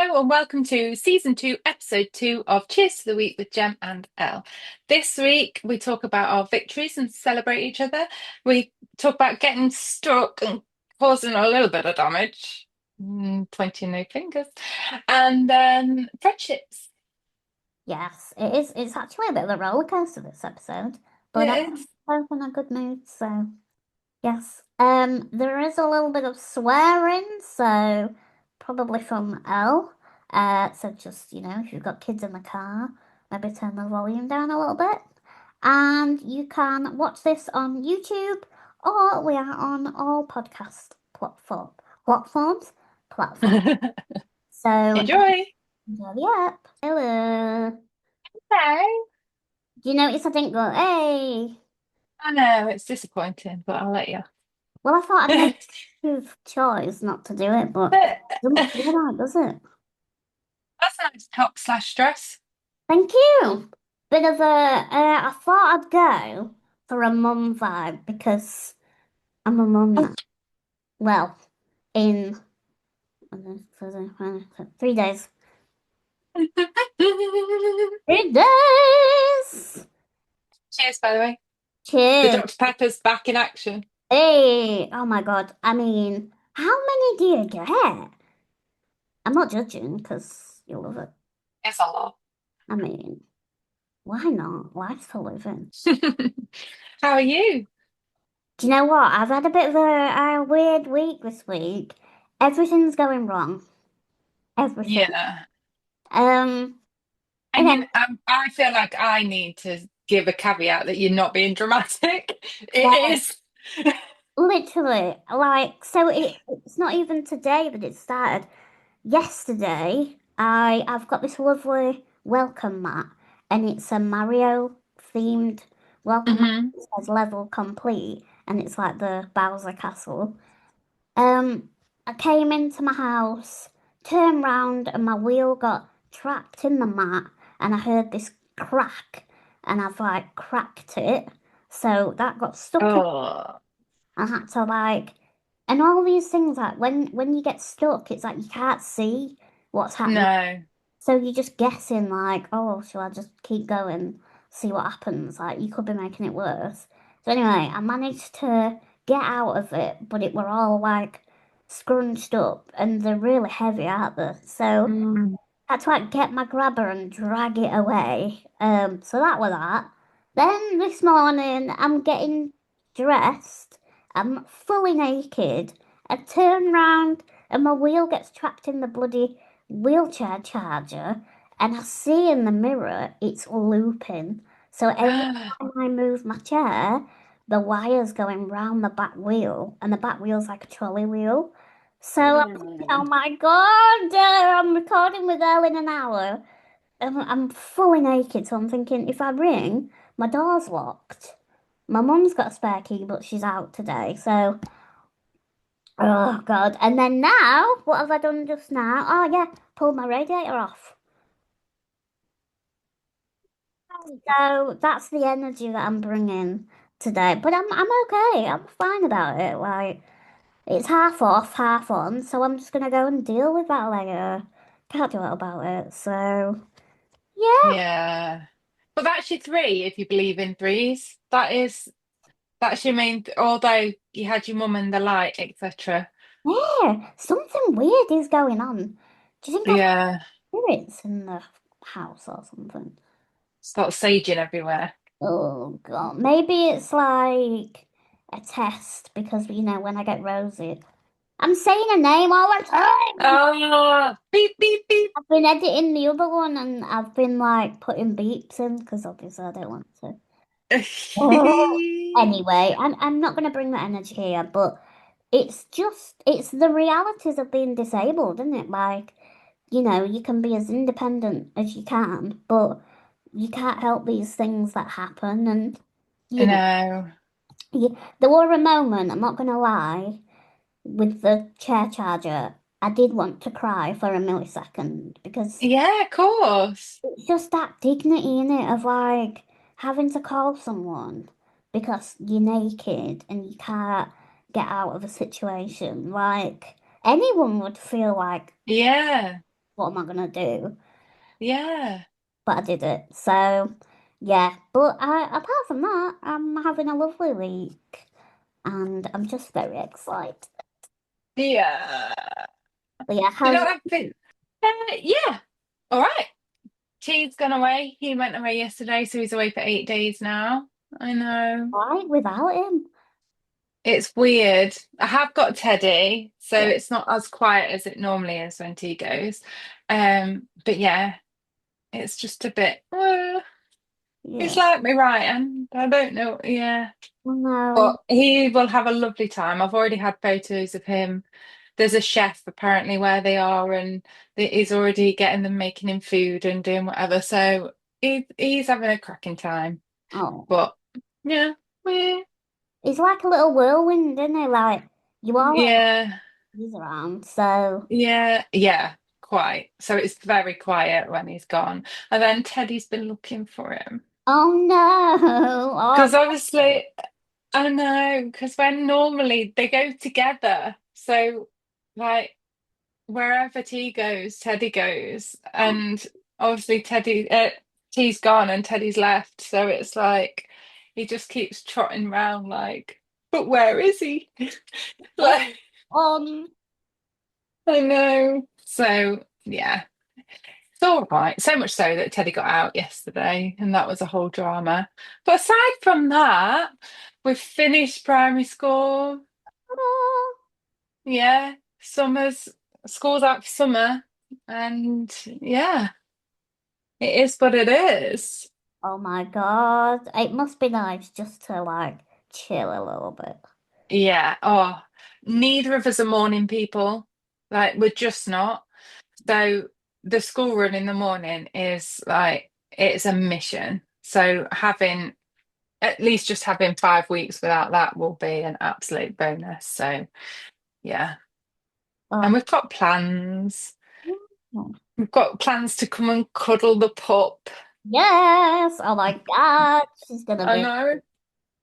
Hello and welcome to season 2, episode 2 of Cheers to the Week with Jem and Elle. This week we talk about our victories and celebrate each other. We talk about getting stuck and causing a little bit of damage. 20 no fingers. And then friendships. Yes, it is. It's actually a bit of a roller coaster this episode, but It I'm is. both in a good mood, so yes. There is a little bit of swearing, so probably from Elle. So just, if you've got kids in the car, maybe turn the volume down a little bit. And you can watch this on YouTube, or we are on all podcast platforms. Platform. So Enjoy. enjoy the app. Hello. Okay. Do you notice I didn't go, hey? I know it's disappointing, but I'll let you. Well, I thought I'd make a choice not to do it, but But it doesn't feel right, does it? that's nice talk slash stress. Thank you. Bit of I thought I'd go for a mum vibe because I'm a mum now. Well, in 3 days. 3 days. Cheers, by the way. The Cheers. Dr. Pepper's back in action. Hey, oh my God. I mean, how many do you get? I'm not judging because you love it. It's a lot. I mean, why not? Life's for living. How are you? Do you know what? I've had a bit of a weird week this week. Everything's going wrong. Everything. Yeah. Um, And okay, I feel like I need to give a caveat that you're not being dramatic. It yeah, is. literally, like, so it's not even today that it started. Yesterday, I've got this lovely welcome mat, and it's a Mario themed welcome mat. Hmm. It says level complete, and it's like the Bowser Castle. Um, I came into my house, turned round, and my wheel got trapped in the mat, and I heard this crack, and I've like cracked it, so that got stuck in. Oh, I had to like, and all these things like when you get stuck, it's like you can't see what's happening, no. so you're just guessing like, oh, shall I just keep going, see what happens? Like you could be making it worse. So anyway, I managed to get out of it, but it were all like scrunched up and they're really heavy, aren't they? So Mm. I had to like get my grabber and drag it away. So that was that. Then this morning I'm getting dressed. I'm fully naked. I turn round and my wheel gets trapped in the bloody wheelchair charger. And I see in the mirror it's looping. So every time I move my chair, the wire's going round the back wheel, and the back wheel's like a trolley wheel. So I'm thinking, oh my God, I'm recording with Elle in an hour. I'm fully naked, so I'm thinking if I ring, my door's locked. My mum's got a spare key, but she's out today. So, oh God. And then now, what have I done just now? Oh yeah, pulled my radiator off. So that's the energy that I'm bringing today. But I'm okay. I'm fine about it. Like it's half off, half on. So I'm just gonna go and deal with that later. Can't do it about it. So yeah. Yeah. But that's your three, if you believe in threes. That's your main, although you had your mum and the light, etc. Yeah, something weird is going on. Do you think I've got Yeah. spirits in the house or something? Start saging everywhere. Oh God, maybe it's like a test because when I get rosy, I'm saying a name all the time. Oh, beep, beep, beep. I've been editing the other one and I've been like putting beeps in because obviously I don't want to. Oh. Anyway, I'm not going to bring that energy here, but it's the realities of being disabled, isn't it? Like, you can be as independent as you can, but you can't help these things that happen. And, you know, No. there were a moment, I'm not going to lie, with the chair charger, I did want to cry for a millisecond because Yeah, of course. it's just that dignity in it of like having to call someone because you're naked and you can't get out of a situation. Like anyone would feel like Yeah. what am I gonna do? Yeah. But I did it. So yeah. But apart from that, I'm having a lovely week, and I'm just very excited. Yeah. But yeah, You how's don't have to. Yeah. All right. T's gone away. He went away yesterday, so he's away for 8 days now. I know. right without him? It's weird. I have got Teddy, so Yeah, it's not as quiet as it normally is when T goes. But yeah, it's just a bit. He's yeah. like me, right? And I don't know. Yeah, No. but he will have a lovely time. I've already had photos of him. There's a chef apparently where they are, and he's already getting them making him food and doing whatever. So he's having a cracking time. Oh, But yeah, yeah, he's like a little whirlwind, isn't he? Like you are when yeah, he's around. So, yeah, quite. So it's very quiet when he's gone. And then Teddy's been looking for him. oh no, oh Because obviously, I know, because when normally they go together. So, like, wherever T goes, Teddy goes. no. And obviously, T's gone and Teddy's left. So it's like he just keeps trotting round, like, but where is he? Oh, Like, um, I know. So, yeah. It's all right. So much so that Teddy got out yesterday, and that was a whole drama. But aside from that, we've finished primary school. Yeah, school's out for summer, and yeah, it is what it is. oh my God, it must be nice just to like chill a little bit. Yeah. Oh, neither of us are morning people. Like, we're just not. So the school run in the morning is like it's a mission. So having at least just having 5 weeks without that will be an absolute bonus. So yeah. And Oh, we've got plans. yeah. We've got plans to come and cuddle the pup. Yes. Oh my God, I know.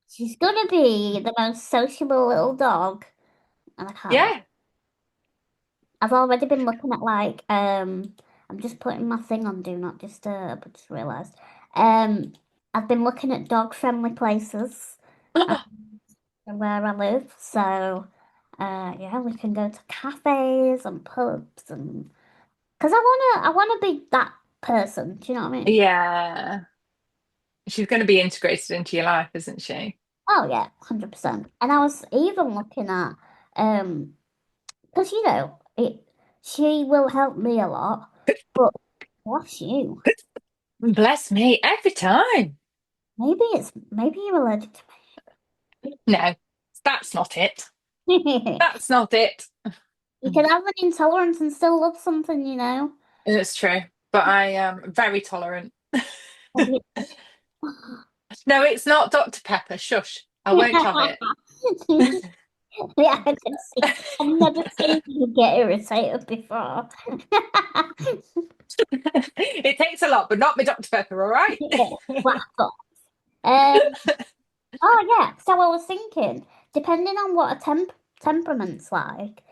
she's gonna be the most sociable little dog, and I can't wait. Yeah. I've already been looking at like I'm just putting my thing on Do Not Disturb. I just realised. Um, I've been looking at dog friendly places where I live. So yeah, we can go to cafes and pubs and because I wanna be that person. Do you know what I mean? Yeah. She's going to be integrated into your life, isn't she? Oh yeah, 100%. And I was even looking at because she will help me a lot, but bless you. Bless me, every time. Maybe you're allergic to No, that's not it. me. That's not it. You can have an intolerance and still love something, you know? It's true, but I am very tolerant. Have you- No, it's not Dr. Pepper. Shush. I won't have it. Yeah, I can see. I've never seen you get irritated before. It takes a lot, but not my Dr. Pepper, all right? Yeah, whack off. Um, oh yeah, so I was thinking, depending on what a temperament's like,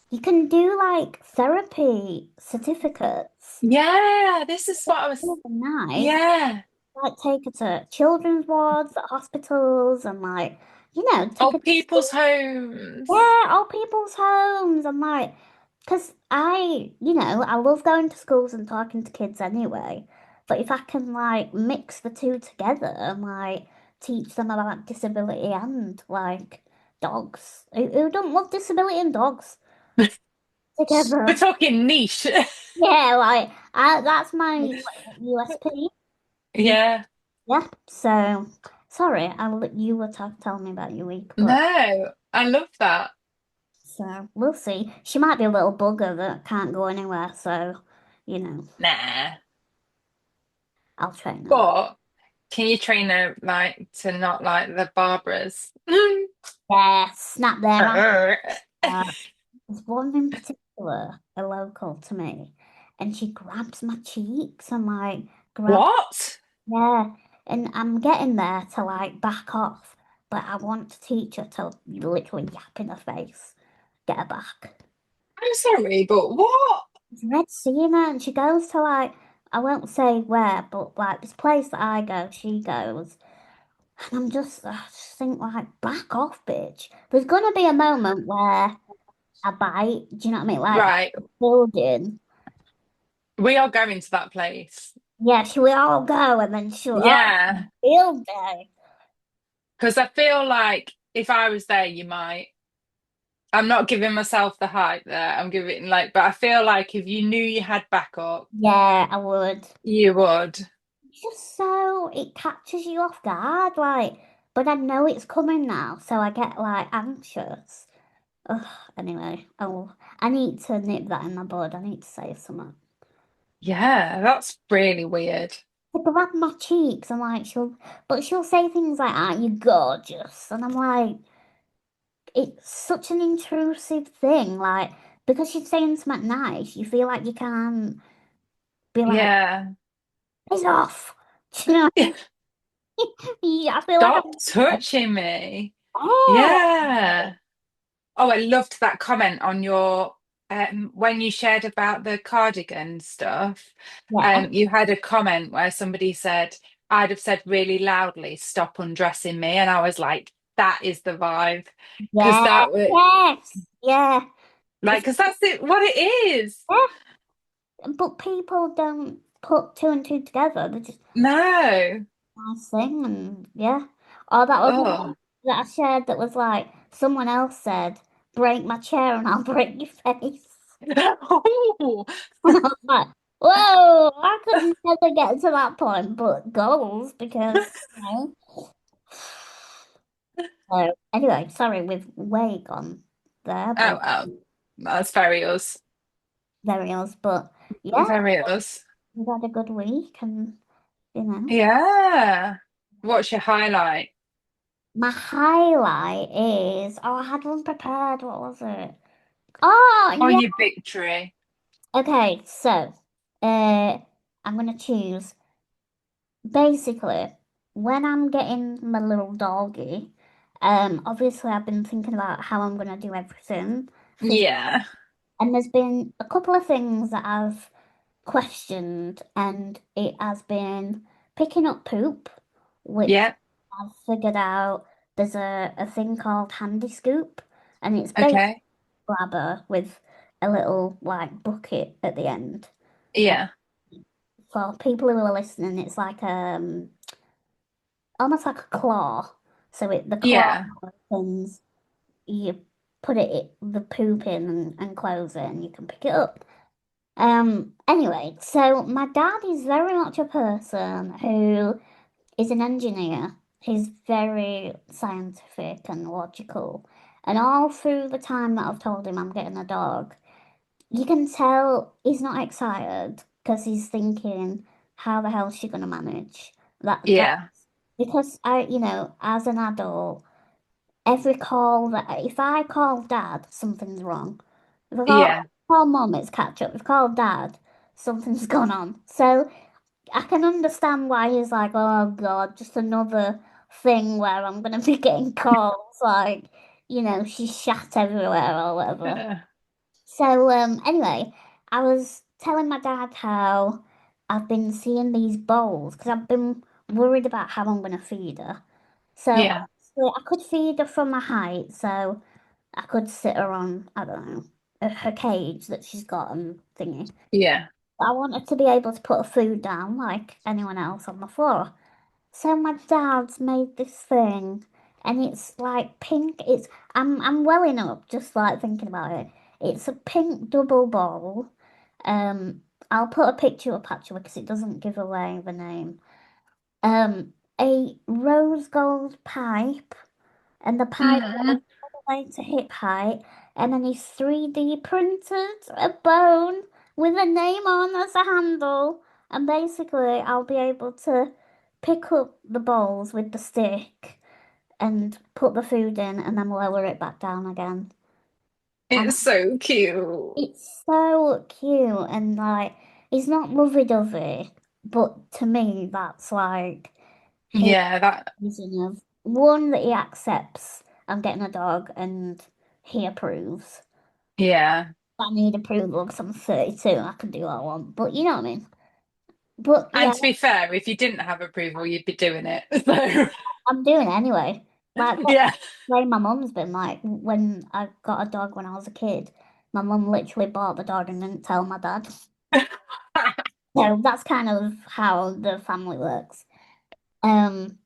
you can do like therapy certificates. Yeah, this is what I was. Really nice. Yeah. Like take her to children's wards at hospitals and like, take Oh, her people's homes. yeah, old people's homes. I'm like, because I love going to schools and talking to kids anyway. But if I can like mix the two together and like teach them about disability and like dogs, who don't love disability and dogs We're together? talking niche. Yeah, like that's my like, USP. Yeah. Yeah. So sorry, you were telling me about your week, but. No, I love that. So we'll see. She might be a little bugger that can't go anywhere, so you know, Nah. I'll train her. But can you train her like to not like the Barbaras? Yeah, snap their ass. There's one in particular, a local to me, and she grabs my cheeks and like grabs, What? yeah, and I'm getting there to like back off, but I want to teach her to literally yap in her face, get her back. I'm sorry, but what? I've read seeing her, and she goes to like, I won't say where, but like this place that I go, she goes. And I just think like, back off, bitch. There's gonna be a moment where I bite. Do you know what I mean? Like Right. building. We are going to that place. Yeah, she will all go, and then she'll Yeah. field day. Because I feel like if I was there, you might. I'm not giving myself the hype there. I'm giving like, but I feel like if you knew you had backup, Yeah, I would. you would. It's just so it catches you off guard, like. But I know it's coming now, so I get like anxious. Ugh, anyway, oh, I need to nip that in the bud. I need to say something. Yeah, that's really weird. To grab my cheeks and like she'll say things like, "Aren't you gorgeous?" And I'm like, it's such an intrusive thing. Like because she's saying something nice, you feel like you can't be like, Yeah. "Piss off." Do you know? Yeah, I feel like Stop touching me. oh Yeah. Oh, I loved that comment on your when you shared about the cardigan stuff. yeah, You had a comment where somebody said, I'd have said really loudly, stop undressing me. And I was like, that is the vibe. Because yeah, that was yes, yeah. like, It's because that's it, what it is. yeah, but people don't put two and two together. They just No. nice thing, and yeah. Oh, that was Oh. one that I shared that was like someone else said, "Break my chair and I'll break your face." Oh. And I was like, "Whoa, I could never get to that point, but goals because you know." So anyway, sorry, we've way gone there, Oh, but well, that's very us. very else. But yeah, Very us. we've had a good week, and you know, Yeah. What's your highlight? my highlight is I had one prepared. What was it? Oh, On yeah. your victory. Okay, so I'm gonna choose basically when I'm getting my little doggy. Obviously I've been thinking about how I'm gonna do everything, Yeah. and there's been a couple of things that I've questioned, and it has been picking up poop, which Yeah. I've figured out there's a thing called handy scoop, and it's basically Okay. a grabber with a little like bucket at the end. Yeah. For people who are listening, it's like almost like a claw. So the claw Yeah. opens, you put the poop in and close it, and you can pick it up. Anyway, so my dad is very much a person who is an engineer. He's very scientific and logical. And all through the time that I've told him I'm getting a dog, you can tell he's not excited because he's thinking, how the hell is she going to manage that? Yeah. Because as an adult, every call that if I call dad, something's wrong. If I Yeah. call mum, it's catch up. If I call dad, something's gone on. So I can understand why he's like, oh God, just another thing where I'm gonna be getting calls like, she's shat everywhere or whatever. So anyway, I was telling my dad how I've been seeing these bowls because I've been worried about how I'm gonna feed her. So Yeah. obviously I could feed her from my height, so I could sit her on, I don't know, her cage that she's got and thingy. Yeah. I wanted to be able to put her food down like anyone else on the floor. So my dad's made this thing, and it's like pink. I'm welling up just like thinking about it. It's a pink double bowl. Um, I'll put a picture up actually because it doesn't give away the name. A rose gold pipe, and the pipe Mm. goes all the way to hip height, and then he's 3D printed a bone with a name on as a handle, and basically I'll be able to pick up the bowls with the stick and put the food in and then lower it back down again. And It's so cute. it's so cute and like he's not lovey-dovey, but to me that's like his Yeah, that vision of one that he accepts I'm getting a dog and he approves. yeah. I need approval because I'm 32 and I can do what I want. But you know what I mean? But And yeah, to be fair, if you didn't have approval, you'd be doing it. So, I'm doing it anyway. Like what yeah. way my mum's been like when I got a dog when I was a kid. My mum literally bought the dog and didn't tell my dad. So that's kind of how the family works.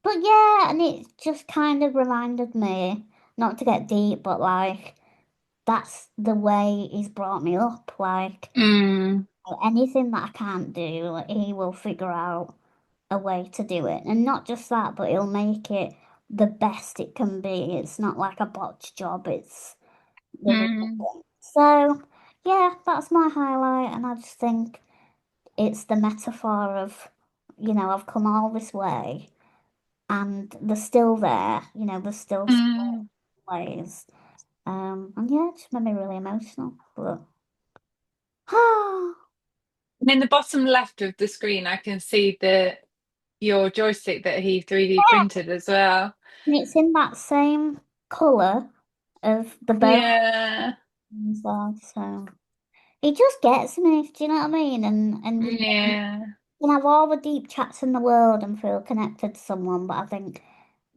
But yeah, and it just kind of reminded me not to get deep, but like that's the way he's brought me up. Like Mm, anything that I can't do, like, he will figure out a way to do it. And not just that, but he'll make it the best it can be. It's not like a botch job, it's the real mm, thing. So, yeah, that's my highlight. And I just think it's the metaphor of, I've come all this way and they're still there, there's still mm. ways. And yeah, it just made me really emotional. But, And in the bottom left of the screen, I can see your joystick that he 3D printed as well. and it's in that same colour of the boat. Yeah, And so it just gets me, do you know what I mean? And you yeah, can have all the deep chats in the world and feel connected to someone, but I think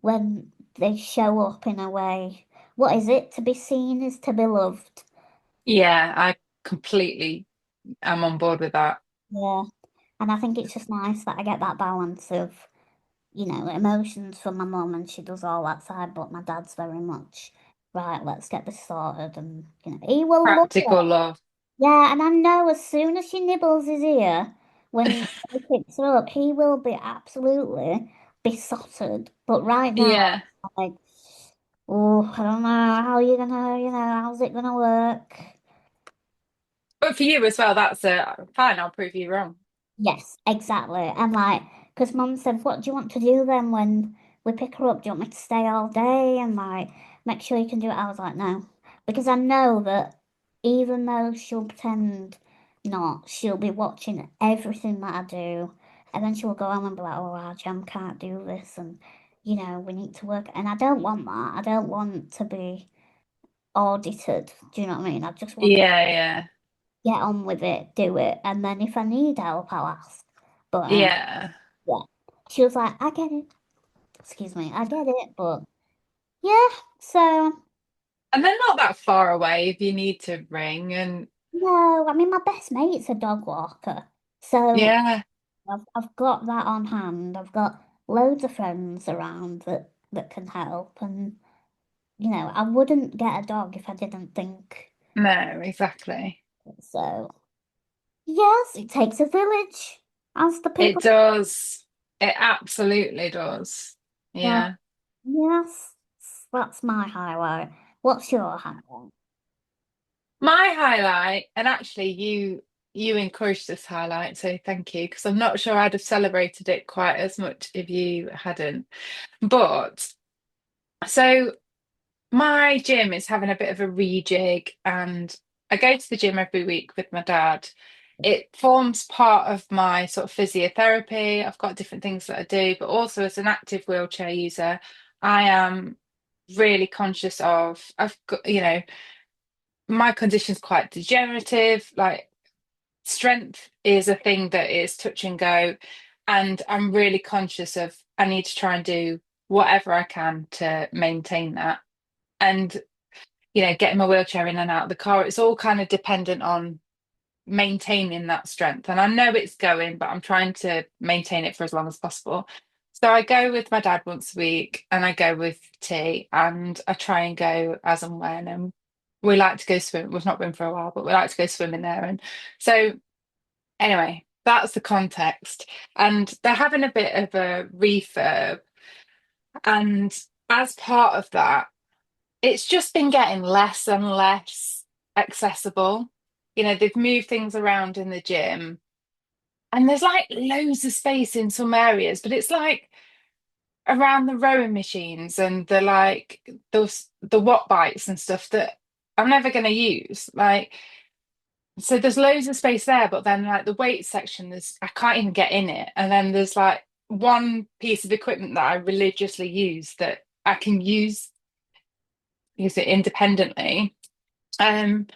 when they show up in a way, what is it? To be seen is to be loved. yeah. I completely am on board with that. Yeah. And I think it's just nice that I get that balance of, emotions from my mum and she does all that side, but my dad's very much, right, let's get this sorted and he will love it. Practical love. Yeah, and I know as soon as she nibbles his ear, when he picks her up, he will be absolutely besotted. But right now, Yeah. I'm like, oh, I don't know how you're gonna, how's it gonna work? But for you as well, that's a fine, I'll prove you wrong. Yes, exactly. And like, because Mum said, what do you want to do then when we pick her up? Do you want me to stay all day and like make sure you can do it? I was like, no, because I know that even though she'll pretend not, she'll be watching everything that I do, and then she'll go home and be like, oh, our Jam can't do this, and we need to work. And I don't want that. I don't want to be audited. Do you know what I mean? I just want Yeah, yeah, get on with it, do it, and then if I need help, I'll ask. But yeah. yeah, she was like, I get it. Excuse me, I get it, but yeah. So And they're not that far away if you need to ring. And no, I mean my best mate's a dog walker, so yeah, I've got that on hand. I've got loads of friends around that can help, and I wouldn't get a dog if I didn't think no, exactly. so. Yes, it takes a village, as the It people. does. It absolutely does. So, Yeah. yes, that's my highlight. What's your highlight? My highlight, and actually you encouraged this highlight, so thank you, because I'm not sure I'd have celebrated it quite as much if you hadn't. But so my gym is having a bit of a rejig, and I go to the gym every week with my dad. It forms part of my sort of physiotherapy. I've got different things that I do, but also as an active wheelchair user, I am really conscious of, I've got, my condition's quite degenerative. Like strength is a thing that is touch and go, and I'm really conscious of I need to try and do whatever I can to maintain that. And getting my wheelchair in and out of the car, it's all kind of dependent on maintaining that strength. And I know it's going, but I'm trying to maintain it for as long as possible. So I go with my dad once a week and I go with T and I try and go as and when. And we like to go swim. We've not been for a while, but we like to go swimming there. And so anyway, that's the context. And they're having a bit of a refurb. And as part of that, it's just been getting less and less accessible. They've moved things around in the gym and there's like loads of space in some areas, but it's like around the rowing machines and the watt bikes and stuff that I'm never going to use. Like, so there's loads of space there, but then like the weight section, I can't even get in it. And then there's like one piece of equipment that I religiously use that I can use it independently. Um,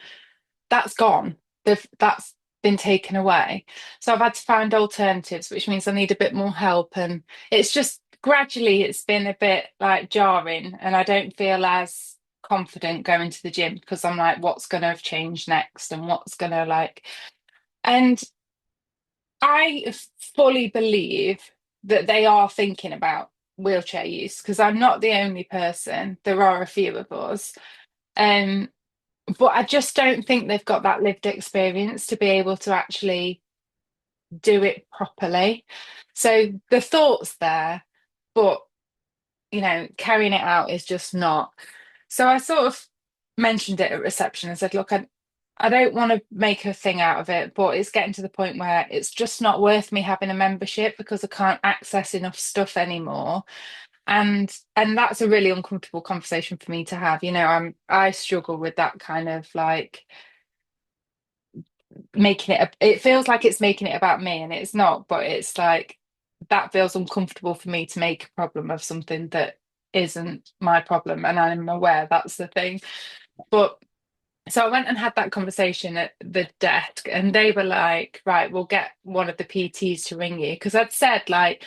that's gone. That's been taken away. So I've had to find alternatives, which means I need a bit more help. And it's just gradually it's been a bit like jarring, and I don't feel as confident going to the gym because I'm like, what's going to have changed next, and what's going to like. And I fully believe that they are thinking about wheelchair use because I'm not the only person. There are a few of us. Um, but I just don't think they've got that lived experience to be able to actually do it properly. So the thought's there, but carrying it out is just not. So I sort of mentioned it at reception and said, look, I don't want to make a thing out of it, but it's getting to the point where it's just not worth me having a membership because I can't access enough stuff anymore. And that's a really uncomfortable conversation for me to have. I struggle with that kind of like making it feels like it's making it about me and it's not, but it's like that feels uncomfortable for me to make a problem of something that isn't my problem, and I'm aware that's the thing. But so I went and had that conversation at the desk, and they were like, right, we'll get one of the PTs to ring you. Because I'd said, like,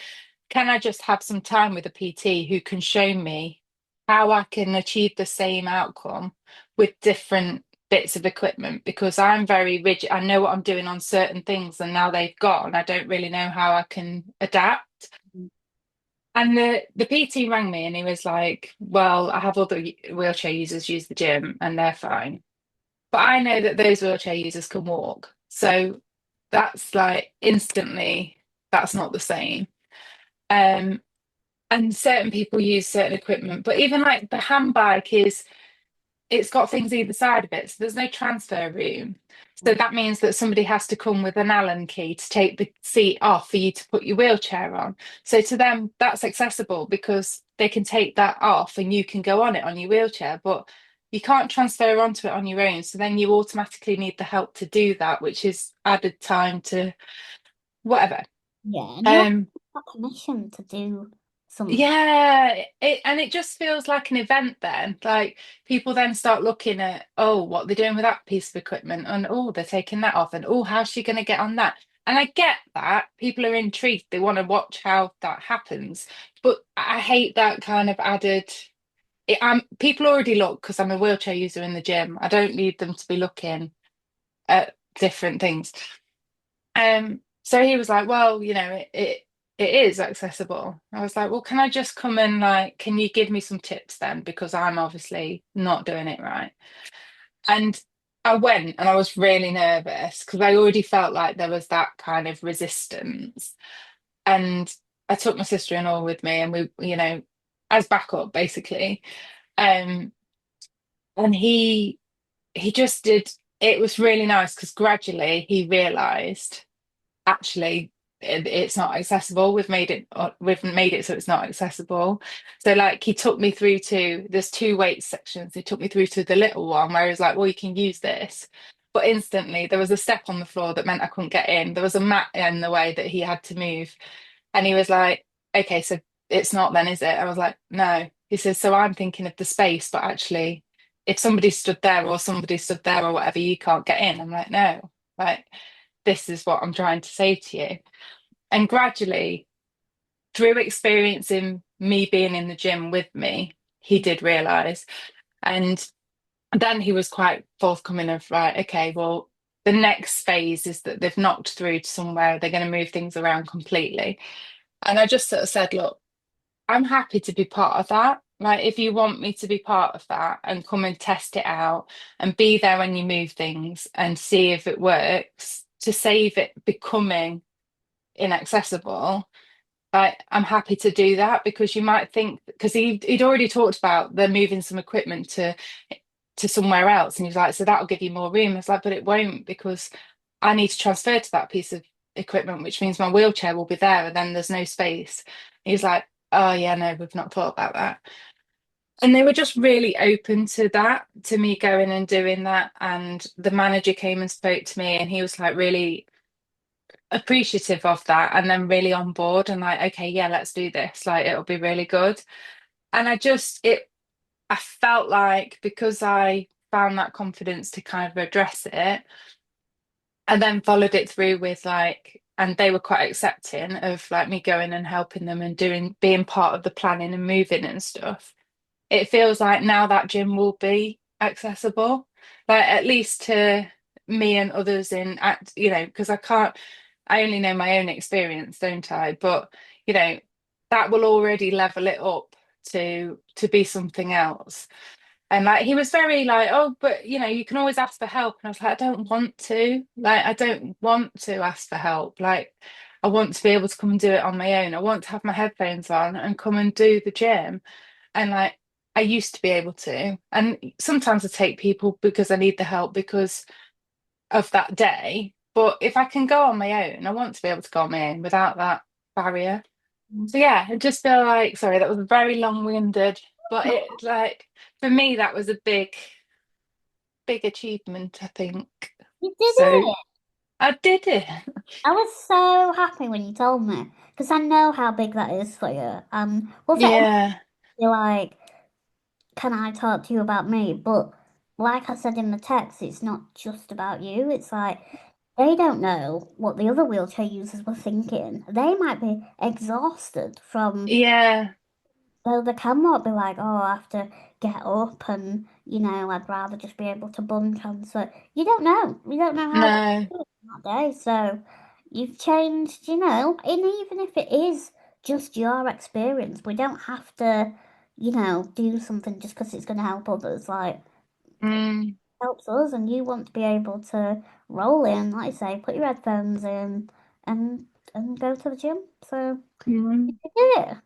can I just have some time with a PT who can show me how I can achieve the same outcome with different bits of equipment? Because I'm very rigid. I know what I'm doing on certain things, and now they've gone. I don't really know how I can adapt. And the PT rang me and he was like, well, I have other wheelchair users use the gym and they're fine. But I know that those wheelchair users can walk. So that's like instantly, that's not the same. Um, and certain people use certain equipment, but even like the handbike it's got things either side of it, so there's no transfer room. So that means that somebody has to come with an Allen key to take the seat off for you to put your wheelchair on. So to them, that's accessible because they can take that off and you can go on it on your wheelchair, but you can't transfer onto it on your own. So then you automatically need the help to do that, which is added time to whatever. Yeah, and you have Um, that permission to do some. Yeah, and it just feels like an event then. Like people then start looking at, oh, what they're doing with that piece of equipment, and oh, they're taking that off, and oh, how's she going to get on that? And I get that people are intrigued, they want to watch how that happens, but I hate that kind of added. People already look because I'm a wheelchair user in the gym. I don't need them to be looking at different things. So he was like, well, it is accessible. I was like, well, can I just come and like, can you give me some tips then? Because I'm obviously not doing it right. And I went and I was really nervous because I already felt like there was that kind of resistance. And I took my sister-in-law with me and we, as backup basically. Um, and he just did, it was really nice because gradually he realized actually it's not accessible. We've made it so it's not accessible. So like he took me through to there's two weight sections. He took me through to the little one where he was like, well, you can use this. But instantly there was a step on the floor that meant I couldn't get in. There was a mat in the way that he had to move. And he was like, okay, so it's not then, is it? I was like, no. He says, so I'm thinking of the space, but actually if somebody stood there or somebody stood there or whatever, you can't get in. I'm like, no. Like this is what I'm trying to say to you. And gradually, through experiencing me being in the gym with me, he did realize. And then he was quite forthcoming of, right, okay, well, the next phase is that they've knocked through to somewhere they're going to move things around completely. And I just sort of said, look, I'm happy to be part of that. Like, if you want me to be part of that and come and test it out and be there when you move things and see if it works to save it becoming inaccessible, like I'm happy to do that because you might think because he'd already talked about they're moving some equipment to somewhere else, and he's like, so that'll give you more room. It's like, but it won't because I need to transfer to that piece of equipment, which means my wheelchair will be there, and then there's no space. He's like, oh yeah, no, we've not thought about that. And they were just really open to that, to me going and doing that. And the manager came and spoke to me, and he was like really appreciative of that and then really on board and like, okay, yeah, let's do this. Like it'll be really good. And I felt like because I found that confidence to kind of address it, and then followed it through with like, and they were quite accepting of like me going and helping them and doing being part of the planning and moving and stuff. It feels like now that gym will be accessible, like at least to me and others in act, because I only know my own experience, don't I? But you know, that will already level it up to be something else. And like he was very like, oh, but you can always ask for help. And I was like, I don't want to. Like, I don't want to ask for help. Like, I want to be able to come and do it on my own. I want to have my headphones on and come and do the gym. And like I used to be able to. And sometimes I take people because I need the help because of that day. But if I can go on my own, I want to be able to go on my own without that barrier. So yeah, I just feel like, sorry, that was very long-winded, but it like for me that was a big achievement, I think. You did So it. I did it. I was so happy when you told me because I know how big that is for you. Well, for everybody, Yeah. like, can I talk to you about me? But like I said in the text, it's not just about you. It's like they don't know what the other wheelchair users were thinking. They might be exhausted from, Yeah. so they cannot be like, oh, I have to get up and, I'd rather just be able to bum transfer. You don't know. You don't know how they No. feel that day. So you've changed, and even if it is just your experience, we don't have to, do something just because it's going to help others. Like, Mm, helps us, and you want to be able to roll in, like I say, put your headphones in and go to the gym. So mm. you did it.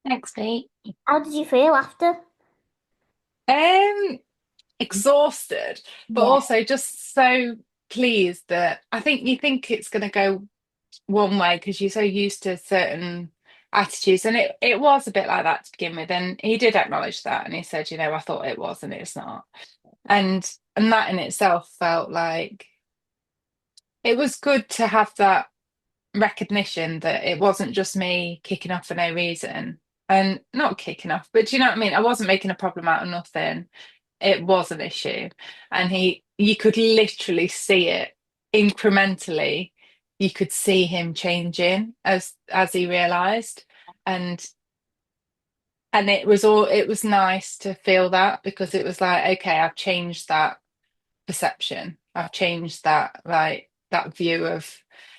Thanks, Pete. How did you feel after? Um, Exhausted, but Yeah. also just so pleased that I think you think it's going to go one way because you're so used to certain attitudes, and it was a bit like that to begin with. And he did acknowledge that, and he said, I thought it was, and it's not. And that in itself felt like it was good to have that recognition that it wasn't just me kicking off for no reason. And not kicking off, but do you know what I mean? I wasn't making a problem out of nothing. It was an issue. And you could literally see it incrementally. You could see him changing as he realized. And it was nice to feel that because it was like, okay, I've changed that perception. I've changed that, like that view of,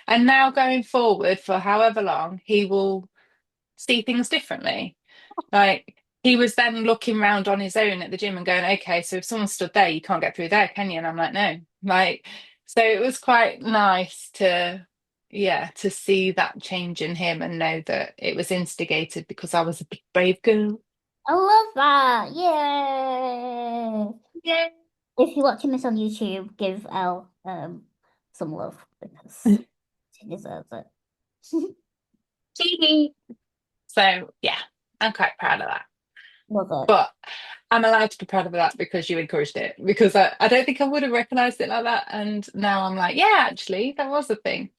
and now going forward for however long, he will see things differently. Like he was then looking round on his own at the gym and going, okay, so if someone stood there, you can't get through there, can you? And I'm like, no. Like, so it was quite nice to, yeah, to see that change in him and know that it was instigated because I was a big brave girl. I love that. Yay. Yeah. If you're watching this on YouTube, give Elle some love because she deserves it. So yeah, I'm quite proud of that. Love it. But I'm allowed to be proud of that because you encouraged it. Because I don't think I would have recognized it like that. And now I'm like, yeah, actually, that was a thing.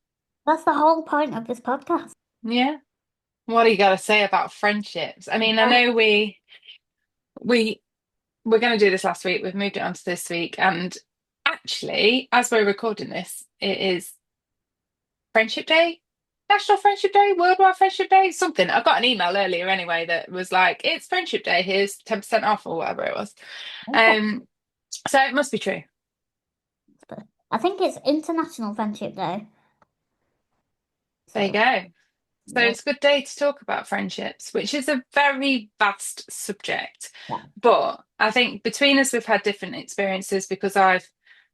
That's the whole point of this podcast. Yeah. What do you got to say about friendships? I mean, I know we we're going to do this last week. We've moved it on to this week, and actually, as we're recording this, it is Friendship Day, National Friendship Day, Worldwide Friendship Day, something. I got an email earlier anyway that was like, "It's Friendship Day. Here's 10% off or whatever it was." Okay. Um, so it must be true. I think it's International Friendship Day. There you So, go. So yeah. it's a good day to talk about friendships, which is a very vast subject. Yeah. But I think between us, we've had different experiences because I've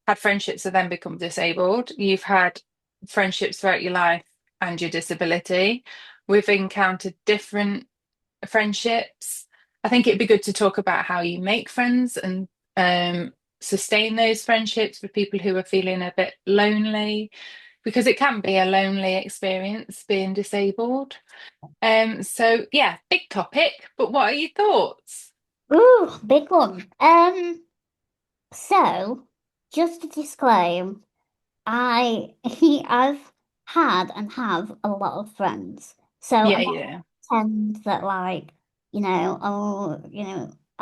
had friendships and then become disabled. You've had friendships throughout your life and your disability. We've encountered different friendships. I think it'd be good to talk about how you make friends and sustain those friendships with people who are feeling a bit lonely, because it can be a lonely experience being disabled. So yeah, big topic, but what are your thoughts? Ooh, big one. So just to disclaim, I I've had and have a lot of friends. So I'm Yeah, not yeah. pretend that oh,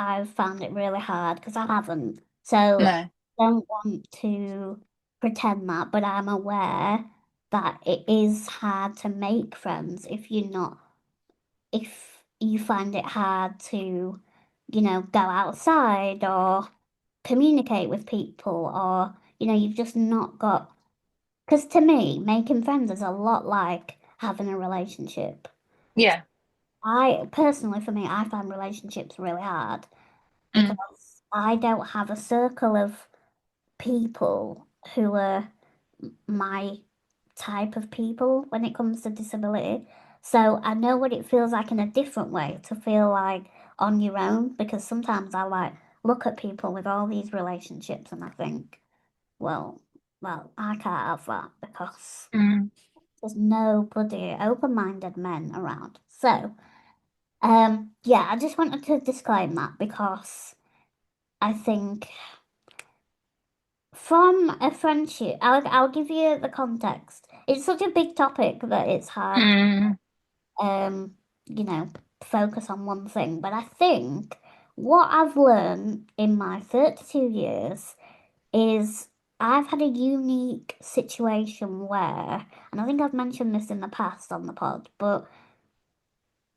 I've found it really hard because I haven't. So No. don't want to pretend that, but I'm aware that it is hard to make friends if you find it hard to, go outside or communicate with people or, you've just not got, because to me, making friends is a lot like having a relationship. Yeah. I personally, for me, I find relationships really hard Mm. because I don't have a circle of people who are my type of people when it comes to disability. So I know what it feels like in a different way to feel like on your own because sometimes I like look at people with all these relationships and I think, well, I can't have that because Mm. there's no bloody open-minded men around. So, yeah, I just wanted to disclaim that because I think from a friendship, I'll give you the context. It's such a big topic that it's hard Mm. um, you know, focus on one thing. But I think what I've learned in my 32 years is I've had a unique situation where, and I think I've mentioned this in the past on the pod, but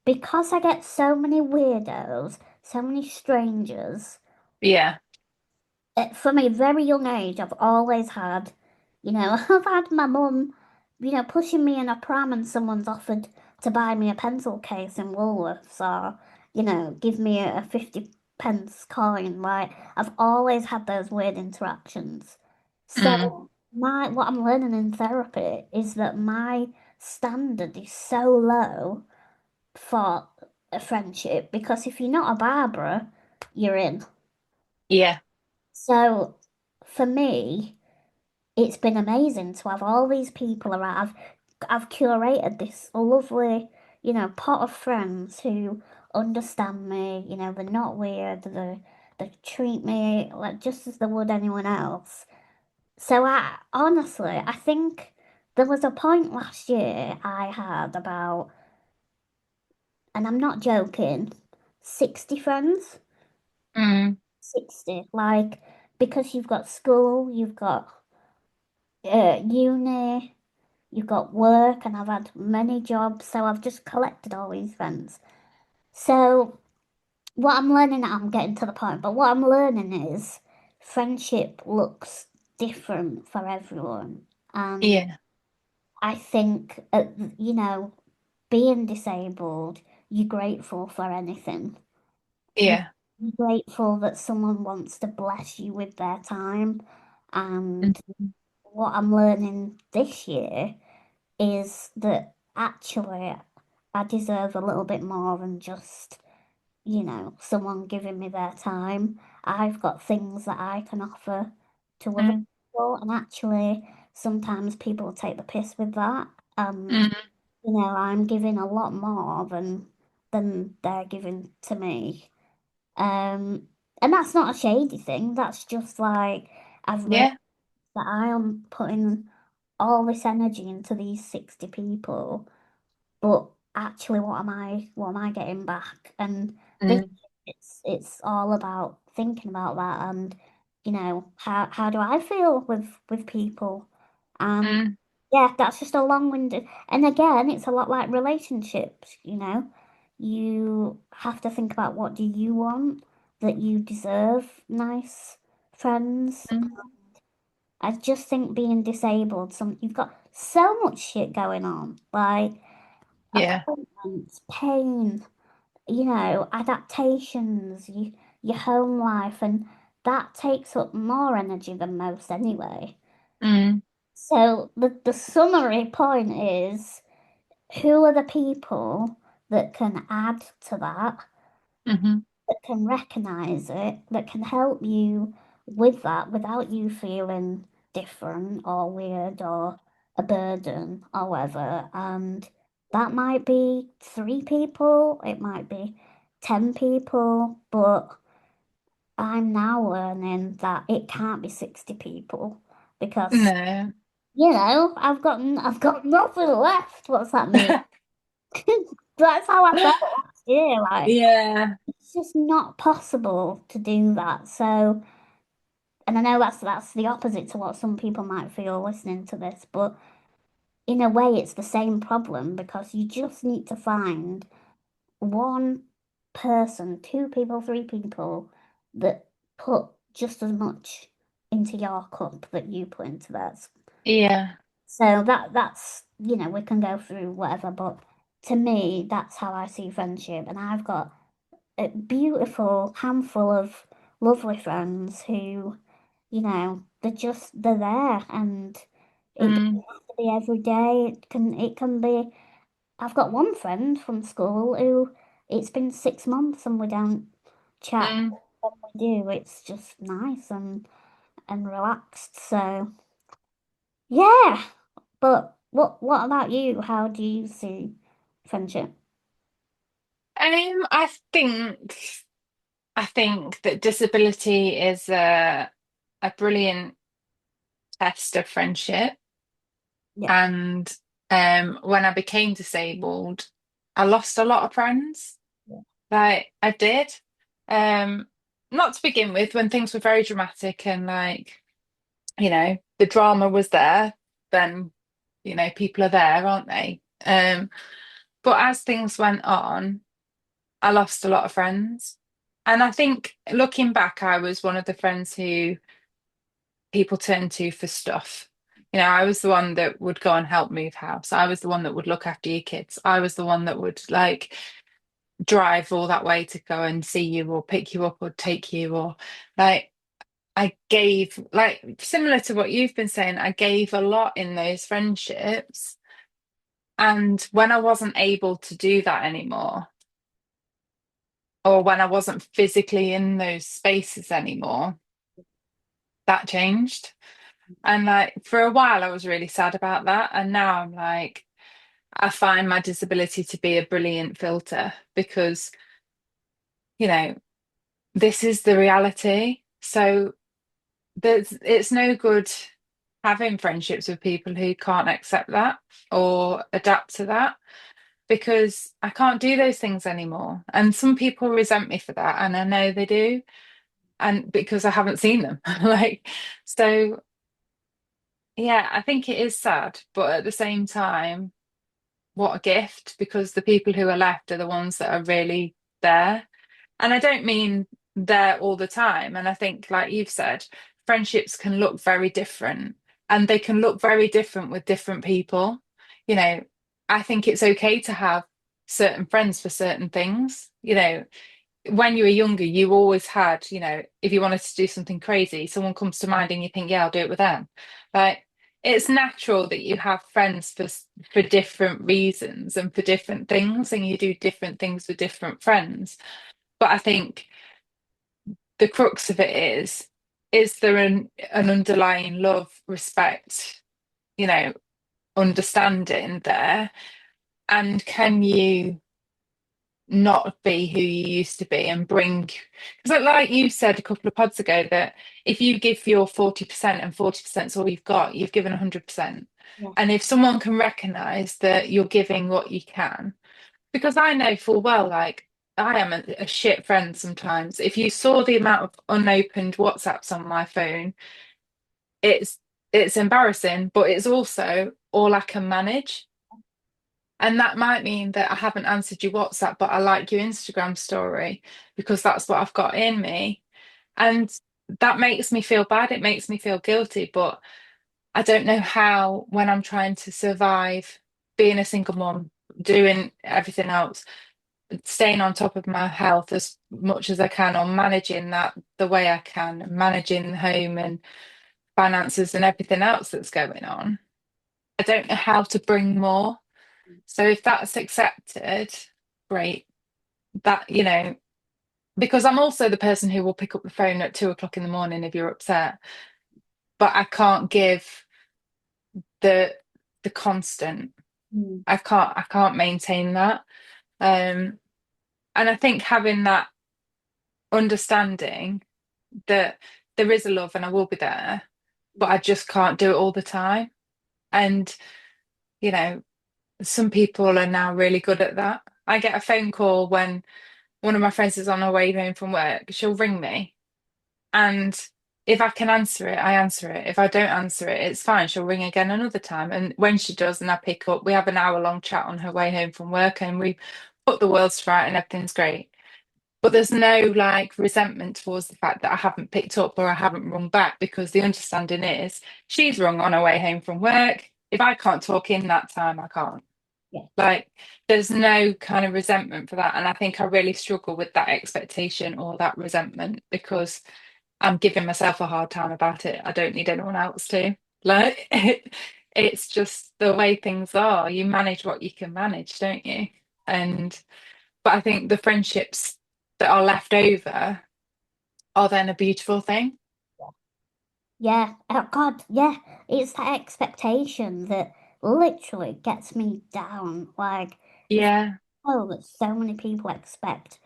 because I get so many weirdos, so many strangers, Yeah. from a very young age, I've always had, I've had my mum, pushing me in a pram and someone's offered to buy me a pencil case in Woolworths or, give me a 50 pence coin. Like, I've always had those weird interactions. Mm. So, what I'm learning in therapy is that my standard is so low for a friendship because if you're not a Barbara, you're in. Yeah. So for me, it's been amazing to have all these people around. I've curated this lovely, pot of friends who understand me. They're not weird. They treat me like just as they would anyone else. So I honestly, I think there was a point last year I had about, and I'm not joking, 60 friends. Mm. 60, like because you've got school, you've got uni, you've got work, and I've had many jobs, so I've just collected all these friends. So what I'm learning, I'm getting to the point, but what I'm learning is friendship looks different for everyone. And Yeah. I think, being disabled, you're grateful for anything. You- Yeah. You're grateful that someone wants to bless you with their time. And Mhm. what I'm learning this year is that actually I deserve a little bit more than just, someone giving me their time. I've got things that I can offer to other Mm. people, and actually sometimes people take the piss with that. And, Mm. I'm giving a lot more than they're giving to me. Um, and that's not a shady thing. That's just like I've realized Yeah. that I am putting all this energy into these 60 people, but actually what am I getting back? And this Mm. it's all about thinking about that and how do I feel with people? And Mm. yeah, that's just a long-winded and again it's a lot like relationships. You have to think about what do you want, that you deserve nice friends. Mm. I just think being disabled, you've got so much shit going on, like Yeah. appointments, pain, adaptations, your home life, and that takes up more energy than most anyway. Mm. So the summary point is who are the people that can add to that, Mhm. that can recognize it, that can help you with that without you feeling different or weird or a burden or whatever. And that might be 3 people, it might be 10 people, but I'm now learning that it can't be 60 people because, No. I've got nothing left. What's that mean? That's how I felt. year. Like, Yeah. it's just not possible to do that. So, and I know that's the opposite to what some people might feel listening to this, but in a way, it's the same problem because you just need to find one person, two people, three people that put just as much into your cup that you put into theirs. Yeah. So that's, we can go through whatever, but to me, that's how I see friendship. And I've got a beautiful handful of lovely friends who, they're there and it doesn't Mm, have to be every day. It can be. I've got one friend from school who it's been 6 months and we don't chat. mm. When we do, it's just nice and relaxed. So yeah. But what about you? How do you see friendship? I think that disability is a brilliant test of friendship. Yeah. And when I became disabled, I lost a lot of friends. Yeah. Like I did. Um, Not to begin with, when things were very dramatic and like, the drama was there, then, people are there, aren't they? But as things went on, I lost a lot of friends. And I think looking back, I was one of the friends who people turn to for stuff. I was the one that would go and help move house. I was the one that would look after your kids. I was the one that would like drive all that way to go and see you or pick you up or take you or like I gave like similar to what you've been saying, I gave a lot in those friendships. And when I wasn't able to do that anymore, or when I wasn't physically in those spaces anymore, that changed. And like for a while, I was really sad about that. And now I'm like, I find my disability to be a brilliant filter because, you know, this is the reality. So it's no good having friendships with people who can't accept that or adapt to that because I can't do those things anymore. And some people resent me for that, and I know they do. And because I haven't seen them, like, so yeah, I think it is sad, but at the same time, what a gift because the people who are left are the ones that are really there. And I don't mean there all the time. And I think, like you've said, friendships can look very different and they can look very different with different people. You know, I think it's okay to have certain friends for certain things. When you were younger, you always had, if you wanted to do something crazy, someone comes to mind and you think, yeah, I'll do it with them. Like it's natural that you have friends for different reasons and for different things, and you do different things with different friends. But I think the crux of it is there an underlying love, respect, you know, understanding there? And can you not be who you used to be and bring because like you said a couple of pods ago that if you give your 40% and 40% is all you've got, you've given 100%. Yeah. And if someone can recognize that you're giving what you can, because I know full well, like I am a shit friend sometimes. If you saw the amount of unopened WhatsApps on my phone, it's it's embarrassing, but it's also all I can manage. And that might mean that I haven't answered your WhatsApp, but I like your Instagram story because that's what I've got in me. And that makes me feel bad. It makes me feel guilty, but I don't know how, when I'm trying to survive being a single mom, doing everything else, staying on top of my health as much as I can, or managing that the way I can, managing the home and finances and everything else that's going on. I don't know how to bring more. So if that's accepted, great. That, because I'm also the person who will pick up the phone at 2 o'clock in the morning if you're upset, but I can't give the the constant. Mm. I can't maintain that. Um, and I think having that understanding that there is a love and I will be there, but I just can't do it all the time. And, you know, some people are now really good at that. I get a phone call when one of my friends is on her way home from work. She'll ring me, and if I can answer it, I answer it. If I don't answer it, it's fine. She'll ring again another time. And when she does, and I pick up, we have an hour-long chat on her way home from work, and we put the worlds to right, and everything's great. But there's no like resentment towards the fact that I haven't picked up or I haven't rung back because the understanding is she's rung on her way home from work. If I can't talk in that time, I can't. Yeah. Like, there's no kind of resentment for that. And I think I really struggle with that expectation or that resentment because I'm giving myself a hard time about it. I don't need anyone else to. Like, it's just the way things are. You manage what you can manage, don't you? And, but I think the friendships that are left over are then a beautiful thing. Yeah. Oh God, yeah. It's that expectation that literally gets me down. Like, if Yeah, I know that so many people expect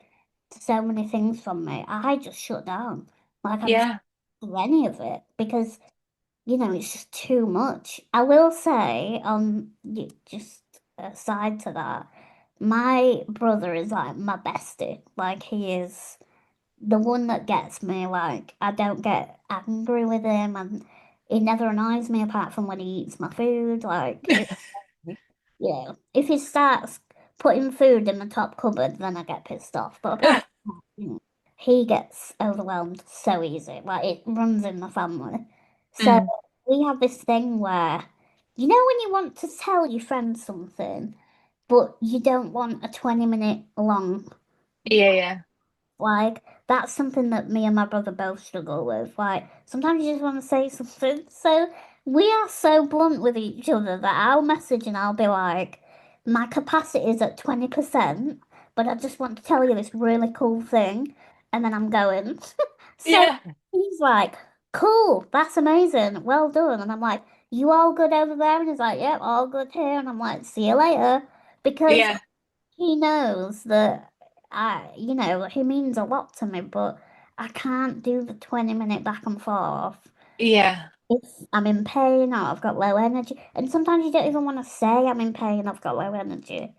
so many things from me, I just shut down. Like, I just yeah. don't do any of it because, it's just too much. I will say, just aside to that, my brother is like my bestie. Like, he is the one that gets me. Like, I don't get angry with him, and he never annoys me apart from when he eats my food. Like, yeah, if he starts putting food in the top cupboard, then I get pissed off. But apart from that, he gets overwhelmed so easy. Like, it runs in the family. So Mm. we have this thing where, when you want to tell your friend something, but you don't want a 20-minute long, Yeah, yeah, like, that's something that me and my brother both struggle with. Like, sometimes you just want to say something. So we are so blunt with each other that I'll message and I'll be like, my capacity is at 20%, but I just want to tell you this really cool thing. And then I'm going. So yeah, he's like, cool, that's amazing. Well done. And I'm like, you all good over there? And he's like, yep, all good here. And I'm like, see you later. Because yeah, he knows that he means a lot to me, but I can't do the 20-minute back and forth. yeah. If I'm in pain or I've got low energy, and sometimes you don't even want to say I'm in pain, I've got low energy,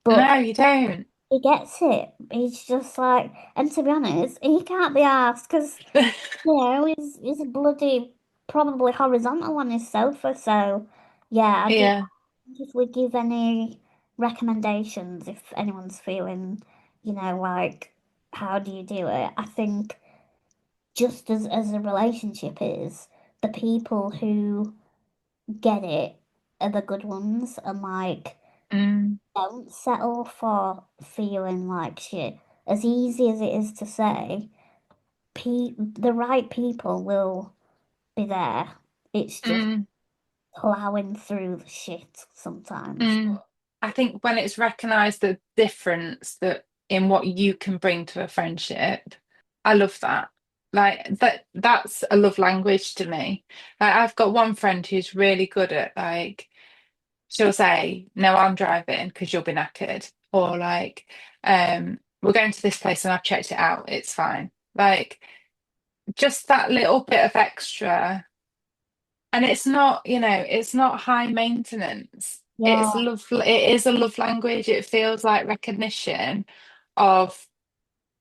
but No, you don't. he gets it. He's just like, and to be honest, he can't be asked because, he's bloody probably horizontal on his sofa. So, yeah, Yeah. if we give any recommendations, if anyone's feeling, like, how do you do it? I think just as a relationship is, the people who get it are the good ones and like Mm, don't settle for feeling like shit. As easy as it is to say, the right people will be there. It's just mm, plowing through the shit sometimes. mm. I think when it's recognized the difference that in what you can bring to a friendship, I love that. Like that's a love language to me. Like I've got one friend who's really good at like she'll say, "No, I'm driving because you'll be knackered," or like, "We're going to this place and I've checked it out. It's fine." Like just that little bit of extra. And it's not, it's not high maintenance. Yeah, It's love, it is a love language. It feels like recognition of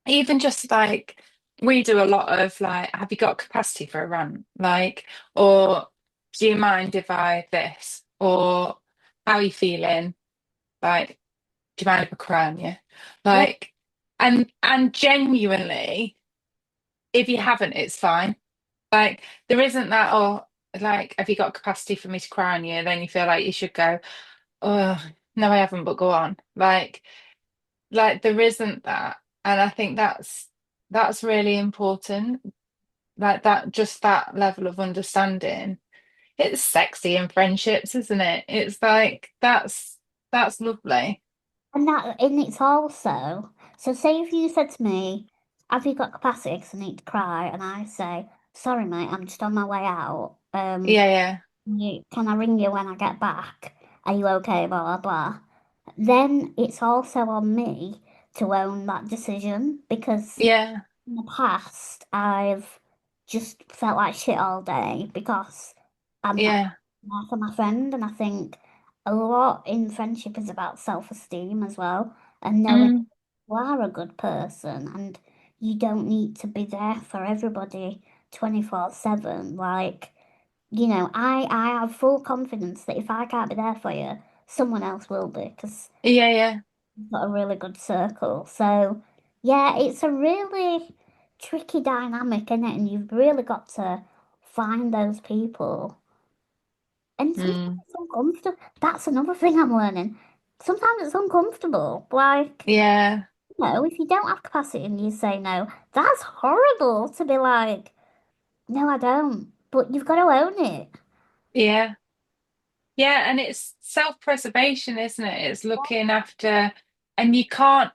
even just like we do a lot of like, have you got capacity for a rant? Like, or do you mind if I this? Or how are you feeling? Like, do you mind if I cry on you? yeah, Like, and genuinely, if you haven't, it's fine. Like there isn't that, oh, like, have you got capacity for me to cry on you? Then you feel like you should go, oh, no, I haven't, but go on. Like there isn't that. And I think that's really important. Like that, just that level of understanding. It's sexy in friendships, isn't it? It's like that's lovely. and it's also, so say if you said to me, have you got capacity 'cause I need to cry, and I say, sorry mate, I'm just on my way out. Yeah, yeah, Can I ring you when I get back? Are you okay? Blah blah blah. Then it's also on me to own that decision because yeah, in the past I've just felt like shit all day because I'm not yeah, there for my friend, and I think a lot in friendship is about self-esteem as well. and knowing Mm. you are a good person and you don't need to be there for everybody 24/7. Like, I have full confidence that if I can't be there for you, someone else will be because Yeah, yeah. you've got a really good circle. So, yeah, it's a really tricky dynamic, isn't it? And you've really got to find those people. And sometimes Mm. it's uncomfortable. That's another thing I'm learning. Sometimes it's uncomfortable. Like, Yeah, if you don't have capacity and you say no, that's horrible to be like, no, I don't. But you've got to own it. yeah. Yeah, and it's self-preservation, isn't it? It's looking after, and you can't,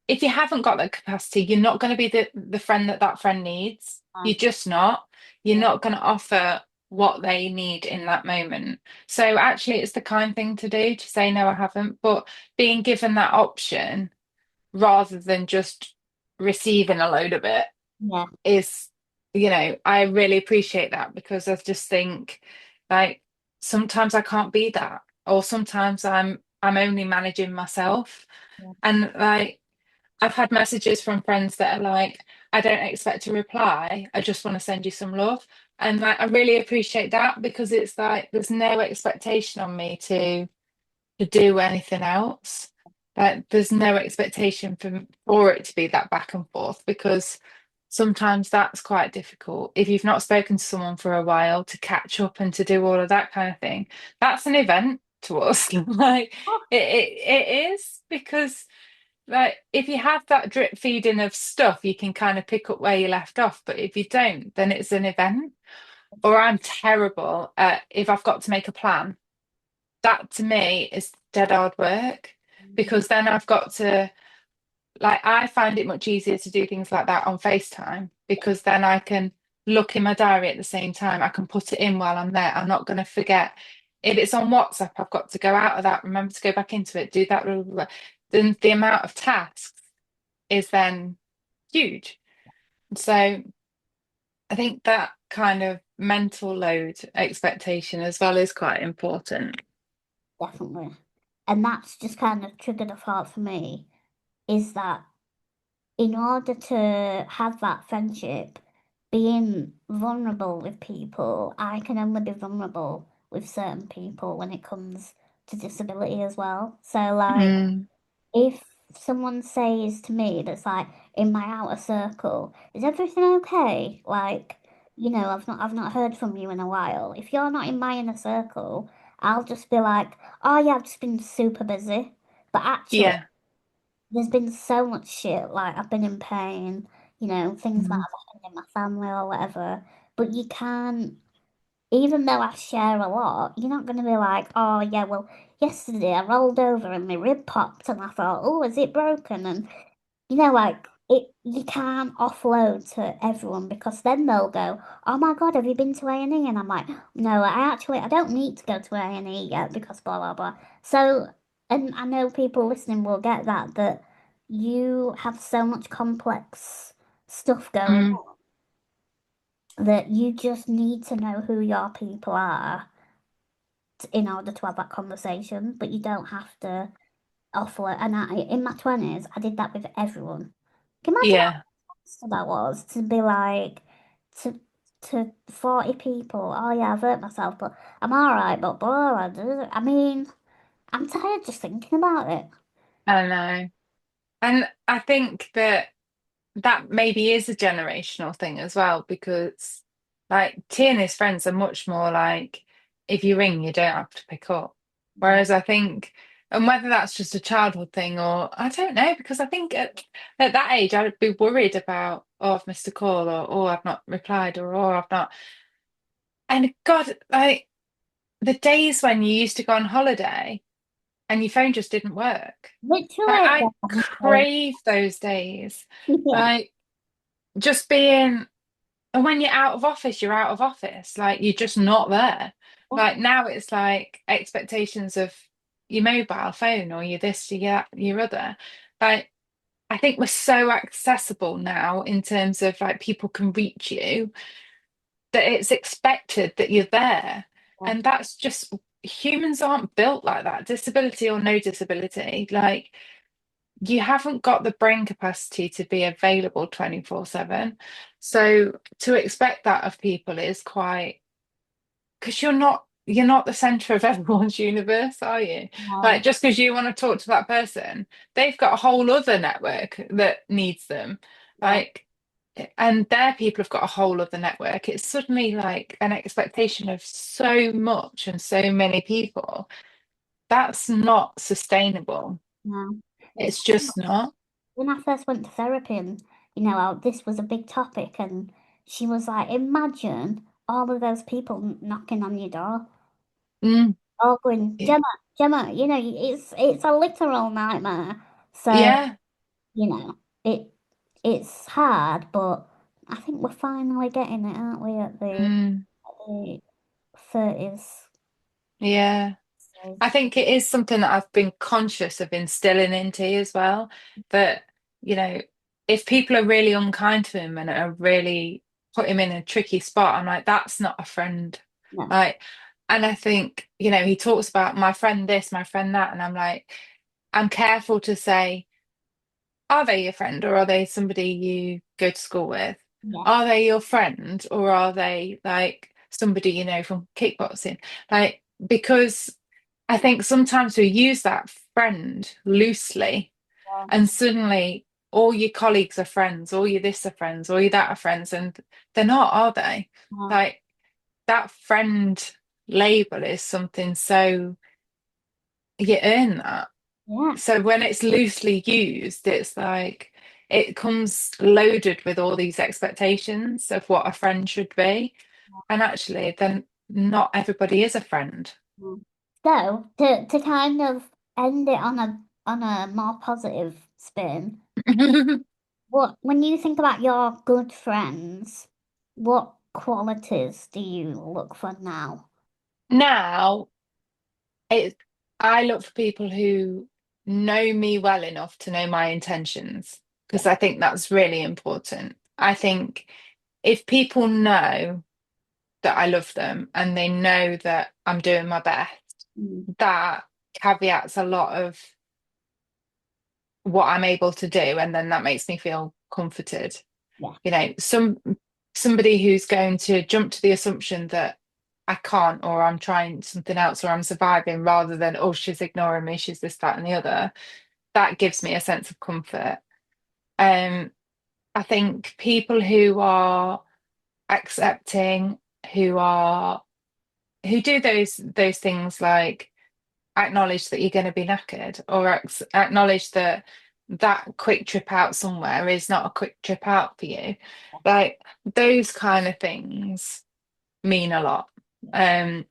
if you haven't got that capacity, you're not going to be the friend that that friend needs. You're just not. You're Yeah, not going to offer what they need in that moment. So actually, it's the kind thing to do to say, no, I haven't. But being given that option rather than just receiving a load of it yeah, is, I really appreciate that because I just think like sometimes I can't be that, or sometimes I'm only managing myself. yeah. And like I've had messages from friends that are like, I don't expect a reply, I just want to send you some love. And like I really appreciate that because it's like there's no expectation on me to do anything else. Like there's no expectation for it to be that back and forth because sometimes that's quite difficult. If you've not spoken to someone for a while to catch up and to do all of that kind of thing, that's an event to us. Like Oh, it is because like if you have that drip feeding of stuff, you can kind of pick up where you left off. But if you don't, then it's an event. Or I'm terrible at if I've got to make a plan that to me is dead hard work because then I've got to like I find it much easier to do things like that on FaceTime because then I can look in my diary at the same time. I can put it in while I'm there. I'm not going to forget. If it's on WhatsApp, I've got to go out of that, remember to go back into it, do that. Blah, blah, blah. Then the amount of tasks is then huge. So I think that kind of mental load expectation as well is quite important. definitely. And that's just kind of triggered a thought for me is that in order to have that friendship, being vulnerable with people, I can only be vulnerable with certain people when it comes to disability as well. So, like, Mm, if someone says to me that's like in my outer circle, is everything okay? Like, I've not heard from you in a while. If you're not in my inner circle, I'll just be like, oh yeah, I've just been super busy. But actually, yeah. there's been so much shit. Like I've been in pain, things that Mm, have happened in my family or whatever. But you can't, even though I share a lot, you're not going to be like, oh yeah, well, yesterday I rolled over and my rib popped, and I thought, oh, is it broken? And like you can't offload to everyone because then they'll go, oh my God, have you been to A&E? And I'm like, no, I don't need to go to A&E yet because blah blah blah. So, and I know people listening will get that you have so much complex stuff going mm, on that you just need to know who your people are in order to have that conversation, but you don't have to offload. And in my 20s, I did that with everyone. Can you imagine yeah. so that was to be like to 40 people. Oh yeah, I've hurt myself, but I'm all right. But blah, I mean, I'm tired just thinking about it. I know. And I think that that maybe is a generational thing as well, because like T and his friends are much more like, if you ring, you don't have to pick up. Yeah, Whereas I think, and whether that's just a childhood thing or I don't know, because I think at that age, I'd be worried about, oh, I've missed a call or, oh, I've not replied or, oh, I've not. And God, like the days when you used to go on holiday and your phone just didn't work. Like literally. I Yeah, crave those days. yeah, Like just being, and when you're out of office, you're out of office. Like you're just not there. Like now it's like expectations of your mobile phone or your this, your other. Like I think we're so accessible now in terms of like people can reach you that it's expected that you're there. yeah, And that's just humans aren't built like that, disability or no disability. Like you haven't got the brain capacity to be available 24/7. So to expect that of people is quite, because you're not the center of everyone's universe, are you? Like No, just because you want to talk to that person, they've got a whole other network that needs them. yeah, Like, and their people have got a whole other network. It's suddenly like an expectation of so much and so many people. That's not sustainable. no. It's It's just not. when I first went to therapy and, this was a big topic and she was like, imagine all of those people knocking on your door, Mm, all going, Gemma, Gemma, it's a literal nightmare. So, yeah. you know, it it's hard, but I think we're finally getting it, aren't we, Mm, at the 30s yeah. I stage. think it is something that I've been conscious of instilling into you as well. That, you know, if people are really unkind to him and are really put him in a tricky spot, I'm like, that's not a friend. No, Like, and I think, he talks about my friend this, my friend that, and I'm like, I'm careful to say, are they your friend or are they somebody you go to school with? yeah, Are they your friend or are they like somebody you know from kickboxing? Like, because I think sometimes we use that friend loosely yeah, and suddenly all your colleagues are friends, all your this are friends, all your that are friends, and they're not, are they? no, Like that friend label is something so you earn that. yeah, So when it's loosely used, it's like it comes loaded with all these expectations of what a friend should be. And actually, then not everybody is a friend. no. So to kind of end it on a more positive spin, what when you think about your good friends, what qualities do you look for now? Now, it, I look for people who know me well enough to know my intentions, Yeah. because I think that's really important. I think if people know that I love them and they know that I'm doing my best, Mm, that caveats a lot of what I'm able to do, and then that makes me feel comforted. yeah. Somebody who's going to jump to the assumption that I can't, or I'm trying something else, or I'm surviving, rather than, oh, she's ignoring me, she's this, that, and the other. That gives me a sense of comfort. Um, I think people who are accepting, who do those things like acknowledge that you're going to be knackered, or acknowledge that that quick trip out somewhere is not a quick trip out for you. Like those kind of things mean a lot. Um,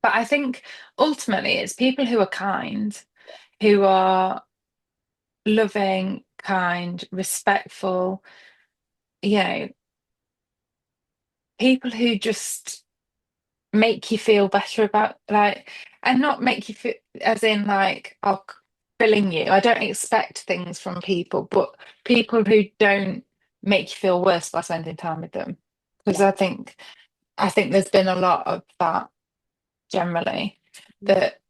but I think ultimately it's people who are kind, who are loving, kind, respectful, you know, people who just make you feel better about like, and not make you feel as in like, oh, filling you. I don't expect things from people, but people who don't make you feel worse by spending time with them. Because Yeah. I think there's been a lot of that generally, Mm, that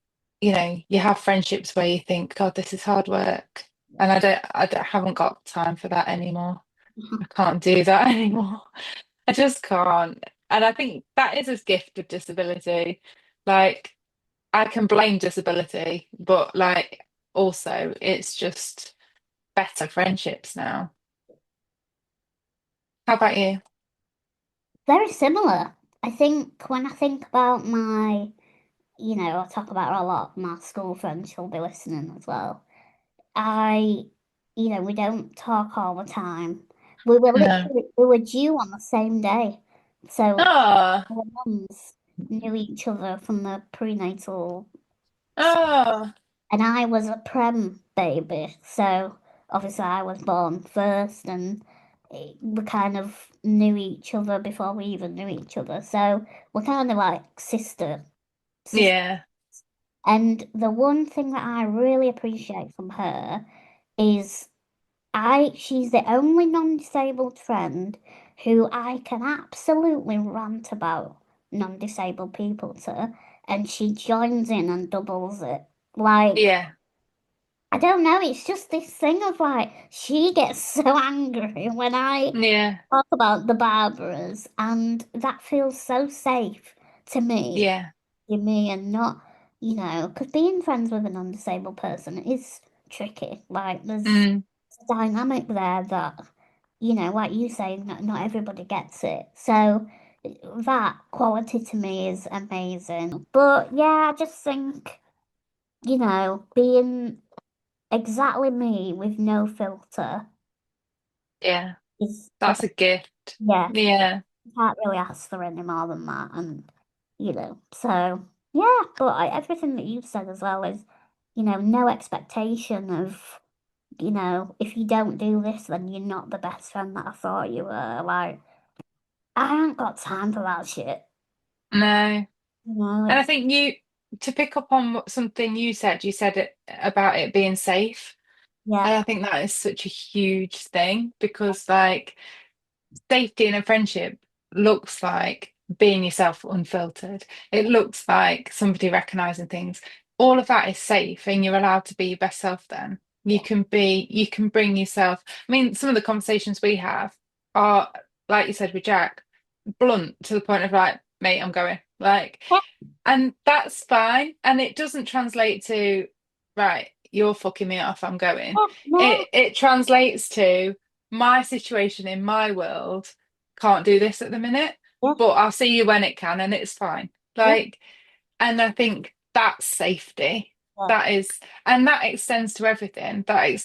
you have friendships where you think, God, this is hard work. yeah. And I haven't got time for that anymore. I can't do that anymore. I just can't. And I think that is a gift of disability. Like, I can blame disability, but like, also, it's just better friendships now. How about you? Very similar. I think when I think about I talk about her a lot, my school friend, she'll be listening as well. I, we don't talk all the time. No. We were due on the same day. So Oh, our mums knew each other from the prenatal, oh, and I was a prem baby. So obviously I was born first, and we kind of knew each other before we even knew each other. So we're kind of like sister. yeah, And the one thing that I really appreciate from her is she's the only non-disabled friend who I can absolutely rant about non-disabled people to, and she joins in and doubles it. Like, yeah, I don't know. It's just this thing of like, she gets so angry when I Yeah, talk about the Barbaras, and that feels so safe to me, yeah, and not, because being friends with an undisabled person is tricky. Like, there's mm, a dynamic there that, like you say, not everybody gets it. So that quality to me is amazing. But yeah, I just think, being exactly me with no filter yeah. is the That's best. a gift. Yeah, Yeah, can't really ask for any more than that. And, so yeah, but everything that you've said as well is, no expectation of, if you don't do this, then you're not the best friend that I thought you were. Like, I ain't got time for that shit. no. And I It's, think to pick up on something you said it about it being safe. yeah, And I think that is such a huge thing because, like, safety in a friendship looks like being yourself unfiltered. It looks like somebody recognizing things. All of that is safe, and you're allowed to be your best self then. yeah, You can bring yourself. I mean, some of the conversations we have are, like you said with Jack, blunt to the point of like, mate, I'm going. Like, yeah, and that's fine. And it doesn't translate to, right, you're fucking me off, I'm going. yeah, no, It translates to my situation in my world can't do this at the minute, yeah, but I'll see you when it can and it's fine. yeah, Like, and I think that's safety. yeah, That is, and that extends to everything. I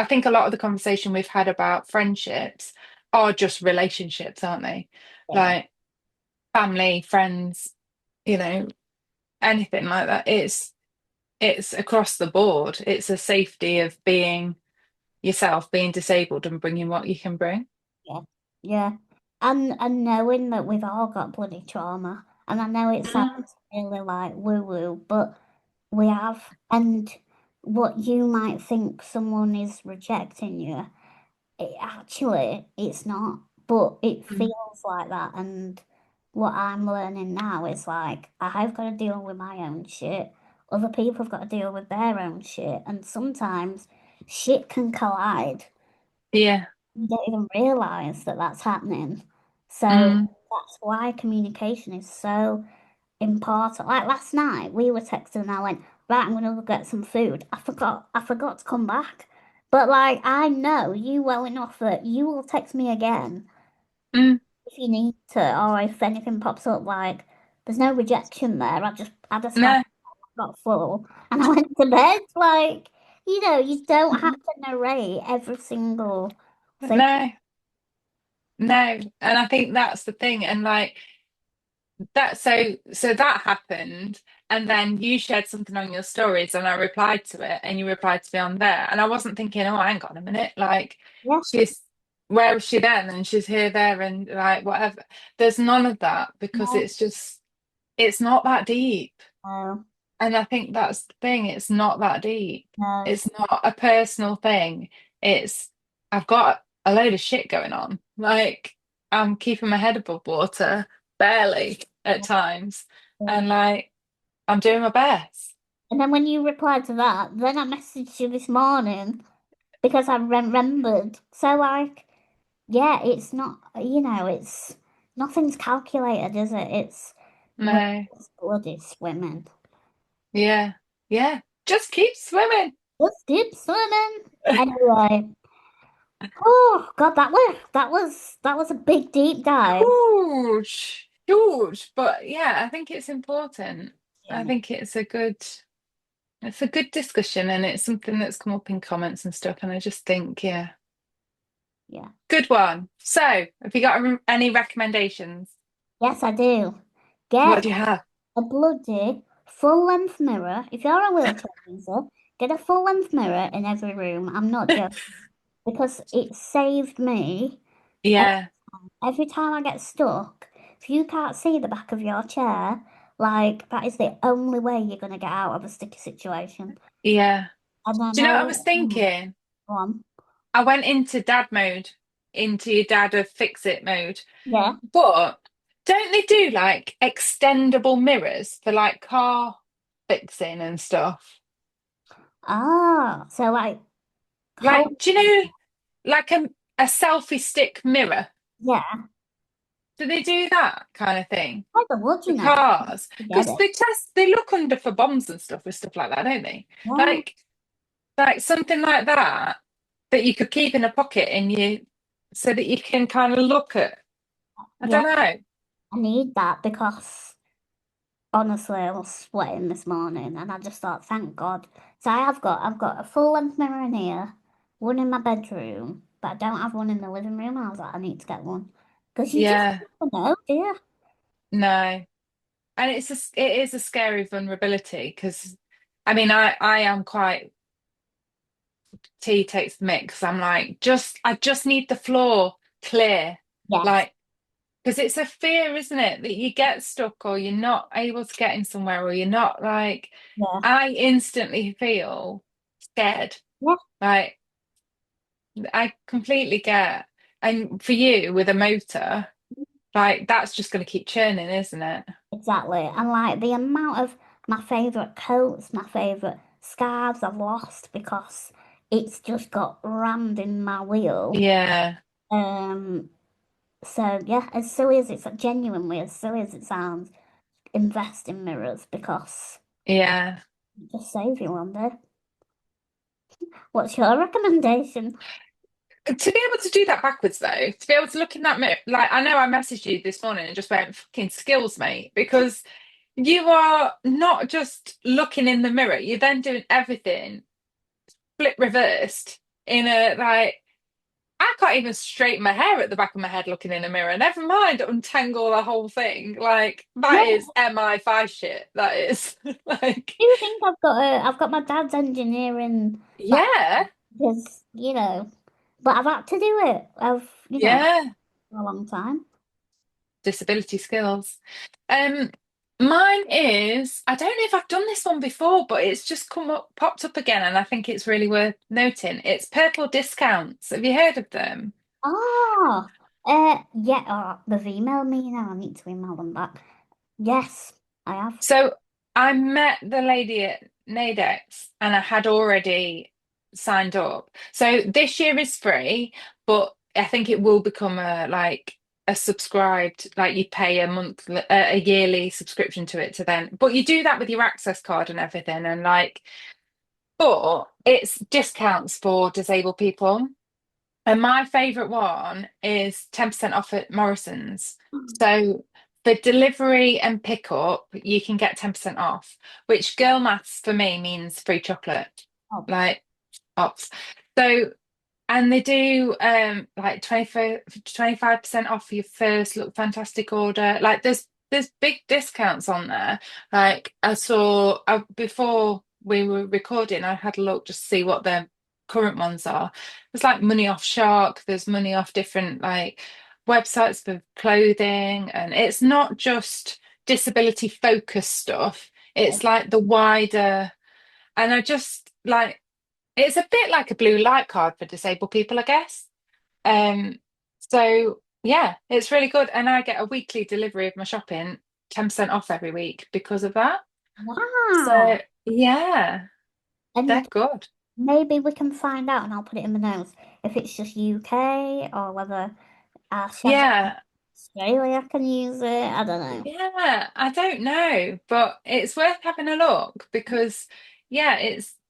think a lot of the conversation we've had about friendships are just relationships, aren't they? yeah, Like family, friends, you know, anything like that. It's across the board. It's a safety of being yourself, being disabled and bringing what you can bring. yeah, yeah. And knowing that we've all got bloody trauma, and I know it sounds Mm. really like woo woo, but we have. And what you might think someone is rejecting you, it's not, but it Mm. feels like that. And what I'm learning now is like, I've got to deal with my own shit. Other people have got to deal with their own shit. And sometimes shit can collide. Yeah. You don't even realize that that's happening. So Mm. that's why communication is so important. Like last night, we were texting and I went, right, I'm gonna go get some food. I forgot to come back. But like I know you well enough that you will text me again Mm. if you need to, or if anything pops up, like there's no rejection there. I just No, got full and I went to bed. Like, you don't have to narrate every single thing. no, no. And I think that's the thing. And like so that happened. And then you shared something on your stories and I replied to it and you replied to me on there. And I wasn't thinking, oh, hang on a minute, like Yeah, she's where was she then? And she's here, there, and like whatever. There's none of that because no, it's not that deep. no, And I think that's the thing, it's not that deep. no. It's not a personal thing. It's I've got a load of shit going on. Like I'm keeping my head above water, barely at times. Yeah. And like I'm doing my best. And then when you replied to that, then I messaged you this morning because I remembered. So like, yeah, it's not, it's nothing's calculated, is it? We're No. just bloody swimming. Yeah. Yeah. Just keep swimming. Just keep swimming. Anyway, oh God, that was a big deep dive. Huge. Huge. But yeah, I think it's important. I Yeah, think it's a good discussion and it's something that's come up in comments and stuff. And I just think, yeah, yeah. good one. So, have you got any recommendations? Yes, I do. What Get do you have? a bloody full length mirror. If you're a wheelchair user, get a full length mirror in every room. I'm not joking because it saved me Yeah, every time I get stuck. If you can't see the back of your chair, like that is the only way you're gonna get out of a sticky situation. yeah. And I Do you know what I was know, thinking? go on. I went into dad mode, into your dad of fix it mode. Yeah. But don't they do like extendable mirrors for like car fixing and stuff? Oh, so like hold, Like, do you know, like a selfie stick mirror? yeah. Do they do that kind of thing Like the wood, for you know. cars? I get Because it. they look under for bombs and stuff with stuff like that, don't they? Yeah, Like, like something like that that you could keep in a pocket in you, so that you can kind of look at. I yeah. don't know. I need that because honestly, I was sweating this morning, and I just thought, thank God. So I've got a full length mirror in here, one in my bedroom, but I don't have one in the living room. I was like, I need to get one because you just Yeah, never know, do you? no. And it is a scary vulnerability because, I mean, I am quite tea takes the mix. I'm like, I just need the floor clear, Yes, like, because it's a fear, isn't it, that you get stuck or you're not able to get in somewhere or you're not like. yeah, I instantly feel scared. yeah, Like, I completely get. And for you with a motor, like that's just going to keep churning, isn't it? exactly. And like the amount of my favorite coats, my favorite scarves I've lost because it's just got rammed in my wheel. Yeah, Um, so yeah, as silly as it's genuinely as silly as it sounds, invest in mirrors because yeah. it just save you one day. What's your recommendation? To be able to do that backwards though, to be able to look in that mirror, like I know I messaged you this morning and just went fucking skills, mate, because you are not just looking in the mirror, you're then doing everything flip reversed in a like I can't even straighten my hair at the back of my head looking in a mirror. Never mind untangle the whole thing. Like that Yeah, is MI5 shit. That is like do you think I've got my dad's engineering yeah, background because, but I've had to do it. yeah. For a long time. Disability skills. Um, Mine is, I don't know if I've done this one before, but it's just popped up again, and I think it's really worth noting. It's purple discounts. Have you heard of them? Oh, yeah, they've emailed me now. I need to email them back. Yes, I have. So I met the lady at Nadex and I had already signed up. So this year is free, but I think it will become a subscribed, like you pay a monthly, a yearly subscription to it to then, but you do that with your access card and everything. And like, but it's discounts for disabled people. And my favourite one is 10% off at Morrison's. So for delivery and pickup, you can get 10% off, which girl maths for me means free chocolate, Oh, like ops. So and they do like 25% off your first Look Fantastic order. Like there's big discounts on there. Like I saw before we were recording, I had a look just to see what their current ones are. There's like money off Shark, there's money off different like websites for clothing, and it's not just disability focused stuff. okay. It's like the wider, and I just like it's a bit like a blue light card for disabled people, I guess. Um, so yeah, it's really good. And I get a weekly delivery of my shopping, 10% off every week because of that. So Wow. yeah, they're And good. maybe we can find out, and I'll put it in the notes, if it's just UK or whether our Chevy Yeah, Australia can use it. I don't know. yeah, I don't know, but it's worth having a look because, yeah,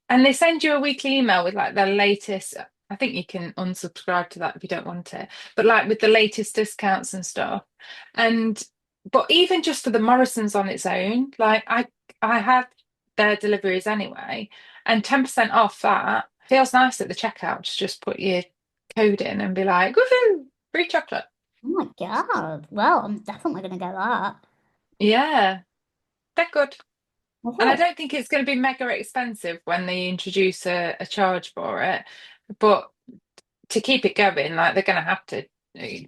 and they send you a weekly email with like the latest. I think you can unsubscribe to that if you don't want it, but like with the latest discounts and stuff. And, but even just for the Morrison's on its own, like I had their deliveries anyway, and 10% off that feels nice at the checkout to just put your code in and be like, woohoo, free chocolate. Oh my God. Well, I'm definitely going to get that. Yeah, they're good. And I Okay. don't think it's going to be mega expensive when they introduce a charge for it. But to keep it going, like they're going to have to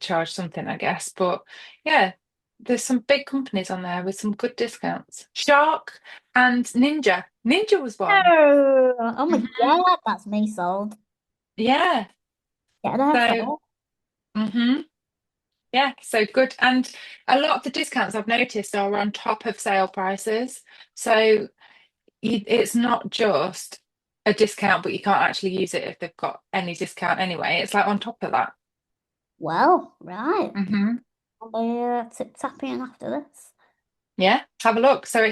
charge something, I guess. But yeah, there's some big companies on there with some good discounts. Shark and Ninja. Ninja was one. Oh, oh my Hmm. God, that's me sold. Yeah. Get there So, first. hmm yeah, so good. And a lot of the discounts I've noticed are on top of sale prices. So it's not just a discount, but you can't actually use it if they've got any discount anyway. It's like on top of that. Well, right. Hmm. I'll be tip-tapping after this. Yeah, have a look. So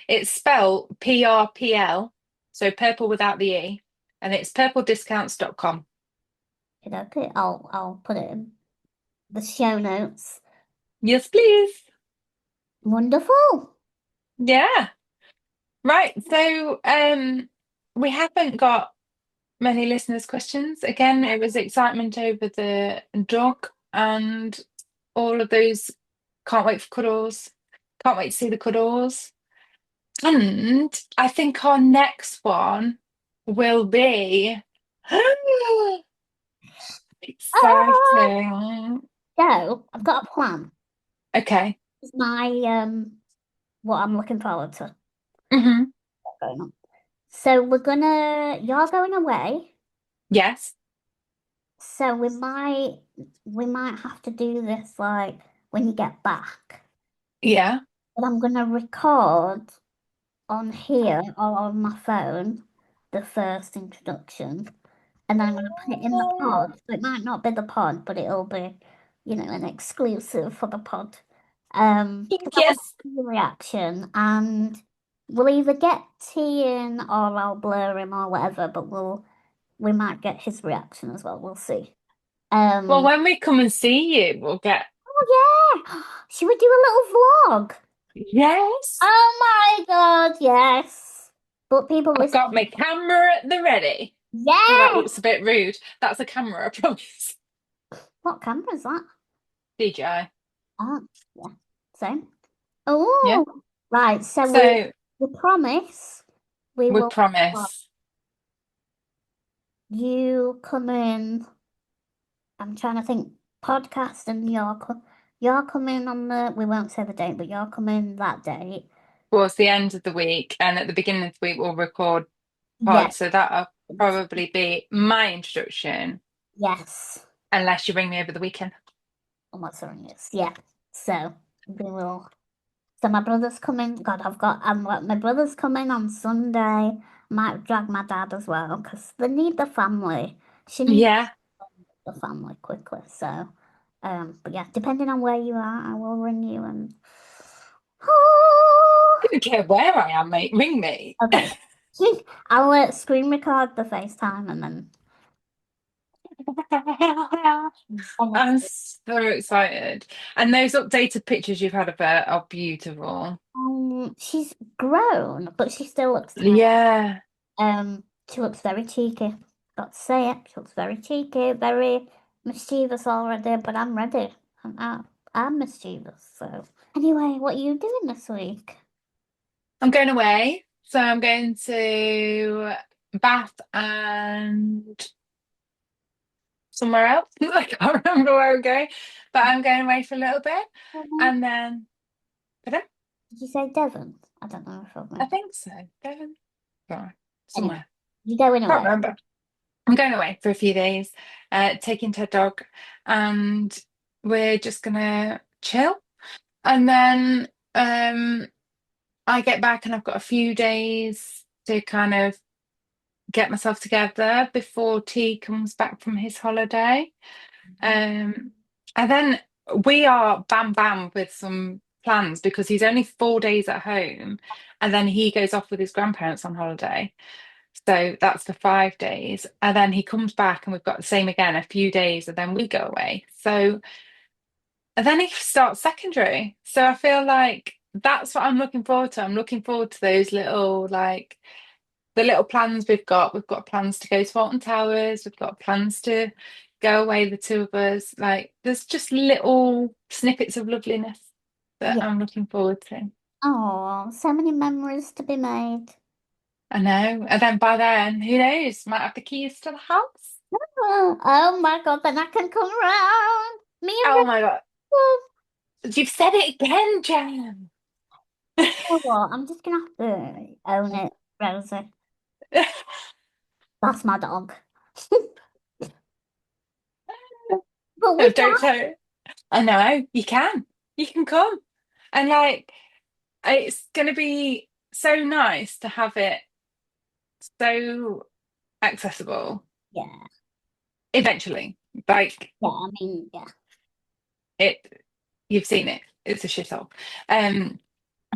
it's spelled PRPL, so purple without the E, and it's purplediscounts.com. Okay, I'll put it in the show notes. Yes, please. Wonderful. Yeah. Right. So we haven't got many listeners' questions. Again, it was excitement over the dog and all of those can't wait for cuddles. Can't wait to see the cuddles. And I think our next one will be Ah, exciting. so I've got a plan. Okay. It's my what I'm looking forward to Hmm. going on. So you're going away. Yes. So we might have to do this like when you get back. Yeah. But I'm gonna record on here or on my phone the first introduction, and then I'm gonna put it in the pod. So it might not be the pod, but it'll be, an exclusive for the pod. 'Cause I want to Yes. see your reaction, and we'll either get T in or I'll blur him or whatever, but we might get his reaction as well. We'll see. Well, Um, when we come and see you, we'll get oh yeah. Should we do a little vlog? yes. Oh my God, yes. But people I've got listening, my camera at the ready. Oh, that yes. looks a bit rude. That's a camera, I promise. What camera is that? DJI. Oh, yeah. Same. Yeah. Oh, right. So So we promise we we will. promise. You come in. I'm trying to think. Podcast and you're coming on the. We won't say the date, but you're coming that date. Towards the end of the week and at the beginning of the week we'll record pod. Yes. So that'll probably be my introduction, Yes. unless you ring me over the weekend. And what's the ring is? Yeah. So we will. So my brother's coming. God, my brother's coming on Sunday. Might drag my dad as well because they need the family. She needs Yeah. the family quickly. So, but yeah, depending on where you are, I will ring you and. I don't care where I am, mate. Ring me. Okay. I'll screen record the FaceTime and then I'm honestly, so excited. And those updated pictures you've had of her are beautiful. she's grown, but she still looks tiny. Yeah. She looks very cheeky. Got to say it. She looks very cheeky, very mischievous already, but I'm ready. I'm mischievous. So anyway, what are you doing this week? I'm going away. So I'm going to Bath and somewhere else. I can't remember where I'm going, but I'm going away for a little bit. And then, pardon? Did you say Devon? I don't know if I've I been. think so. Devon? Right. Anyway, Somewhere. you going Can't away? remember. I'm going away for a few days, taking to a dog, and we're just gonna chill. And then I get back and I've got a few days to kind of get myself together before T comes back from his holiday. Um, and then we are bam bam with some plans because he's only 4 days at home, and then he goes off with his grandparents on holiday. So that's for 5 days. And then he comes back and we've got the same again, a few days, and then we go away. So and then he starts secondary. So I feel like that's what I'm looking forward to. I'm looking forward to those little like the little plans we've got. We've got plans to go to Alton Towers, we've got plans to go away, the two of us. Like there's just little snippets of loveliness that Yeah. I'm looking forward to. Oh, so many memories to be made. I know. And then by then, who knows? Might have the keys to the house. Oh my God, then I can come round. Me and Oh my God. Rachel. You've said it again, Jan. You know what? I'm just gonna have to own it, Rosie. That's my dog. But Oh, we don't can. tell it. I know, you can. You can come. And like, it's going to be so nice to have it so. accessible Yeah. eventually. Like Yeah, I mean, yeah. it, you've seen it. It's a shithole. Um,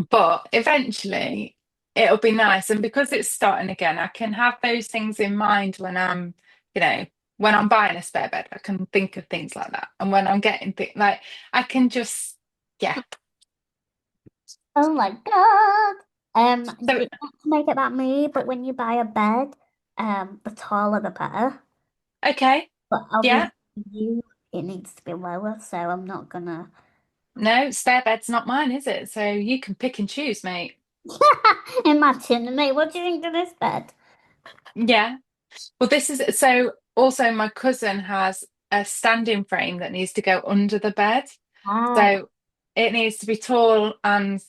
but eventually it'll be nice, and because it's starting again, I can have those things in mind when I'm, you know, when I'm buying a spare bed. I can think of things like that, and when I'm getting things like I can just, yeah. Oh my God. So It's not to make it about me, but when you buy a bed, the taller the better. okay, But yeah. obviously you, it needs to be lower, so I'm not gonna No, spare bed's not mine, is it? So you can pick and choose, mate. imagine. Mate, what do you think of this bed? Yeah. Well, this is so also my cousin has a standing frame that needs to go under the bed. Ah, So it needs to be tall and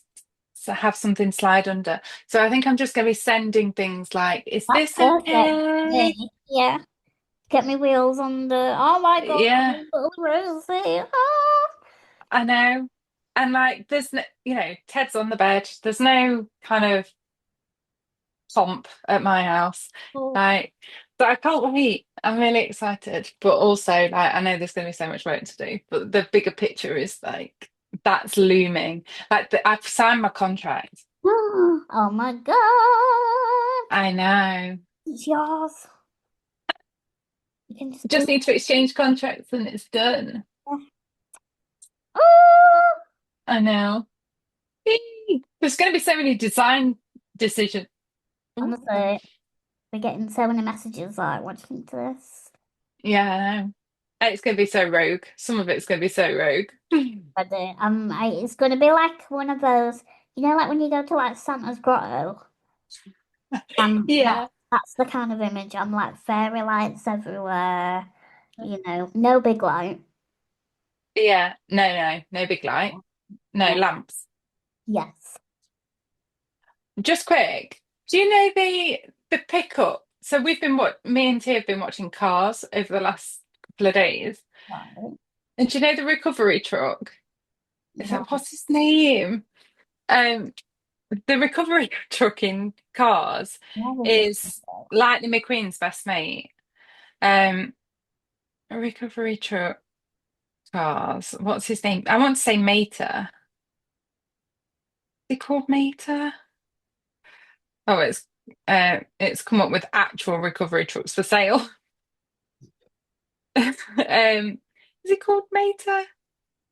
have something slide under. So I think I'm just going to be sending things like, is that's this perfect. okay? Me. Yeah. Get me wheels on the. Oh my God, Yeah, little Rosie. Oh. I know. And like, there's no, Ted's on the bed. There's no kind of pomp at my house. Oh. Like, but I can't wait. I'm really excited. But also, like, I know there's going to be so much work to do. But the bigger picture is like that's looming. Like, I've signed my contract. Oh my God. I know. It's yours. You can just do Just need to exchange contracts and it's done. it. Oh. I know. Yay. There's going to be so many design decisions. Ooh. Honestly, we're getting so many messages like, what do you think to this? Yeah, I know. It's going to be so rogue. Some of it's going to be so rogue. But it's going to be like one of those, like when you go to like Santa's grotto. Yeah. That's the kind of image. I'm like fairy lights everywhere. No big light. Yeah. No, no, no big light. No Yeah. lamps. Yes. Just quick, do you know the pickup? So we've been what me and T have been watching Cars over the last couple of days. Right. And do you know the recovery truck? Is it No. what's his name? Um, the recovery truck in Cars Where is this? is Lightning McQueen's best mate. Um, a recovery truck Cars. What's his name? I want to say Mater. Is he called Mater? Oh, it's come up with actual recovery trucks for sale. Is it called Mater?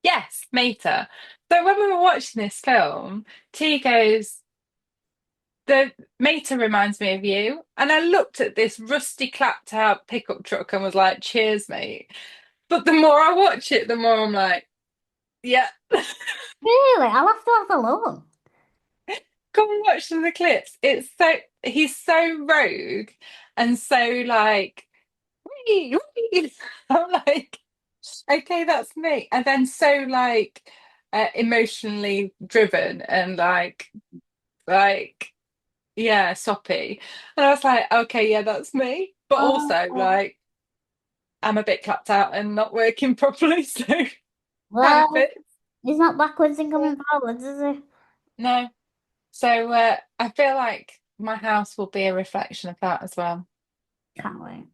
Yes, Mater. So when we were watching this film, T goes, the Mater reminds me of you. And I looked at this rusty clapped out pickup truck and was like, cheers, mate. But the more I watch it, the more I'm like, yeah, Really? I'll have to have a look. come and watch some of the clips. He's so rogue and so like, wee, wee. I'm like, okay, that's me. And then so like emotionally driven and like yeah, soppy. And I was like, okay, yeah, that's me. But also Oh, like I'm a bit clapped out and not working properly, so kind of well, fits. he's not backwards and Yeah. coming forwards, is he? No. So I feel like my house will be a reflection of that as well. Can't wait.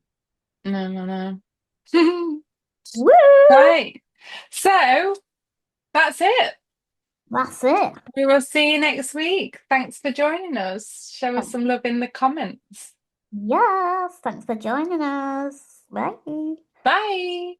No, no, no. Woo! Right. So that's it. That's it. We will see you next week. Thanks for joining us. Show us Um, some love in the comments. Yes, thanks for joining us. Bye. Bye.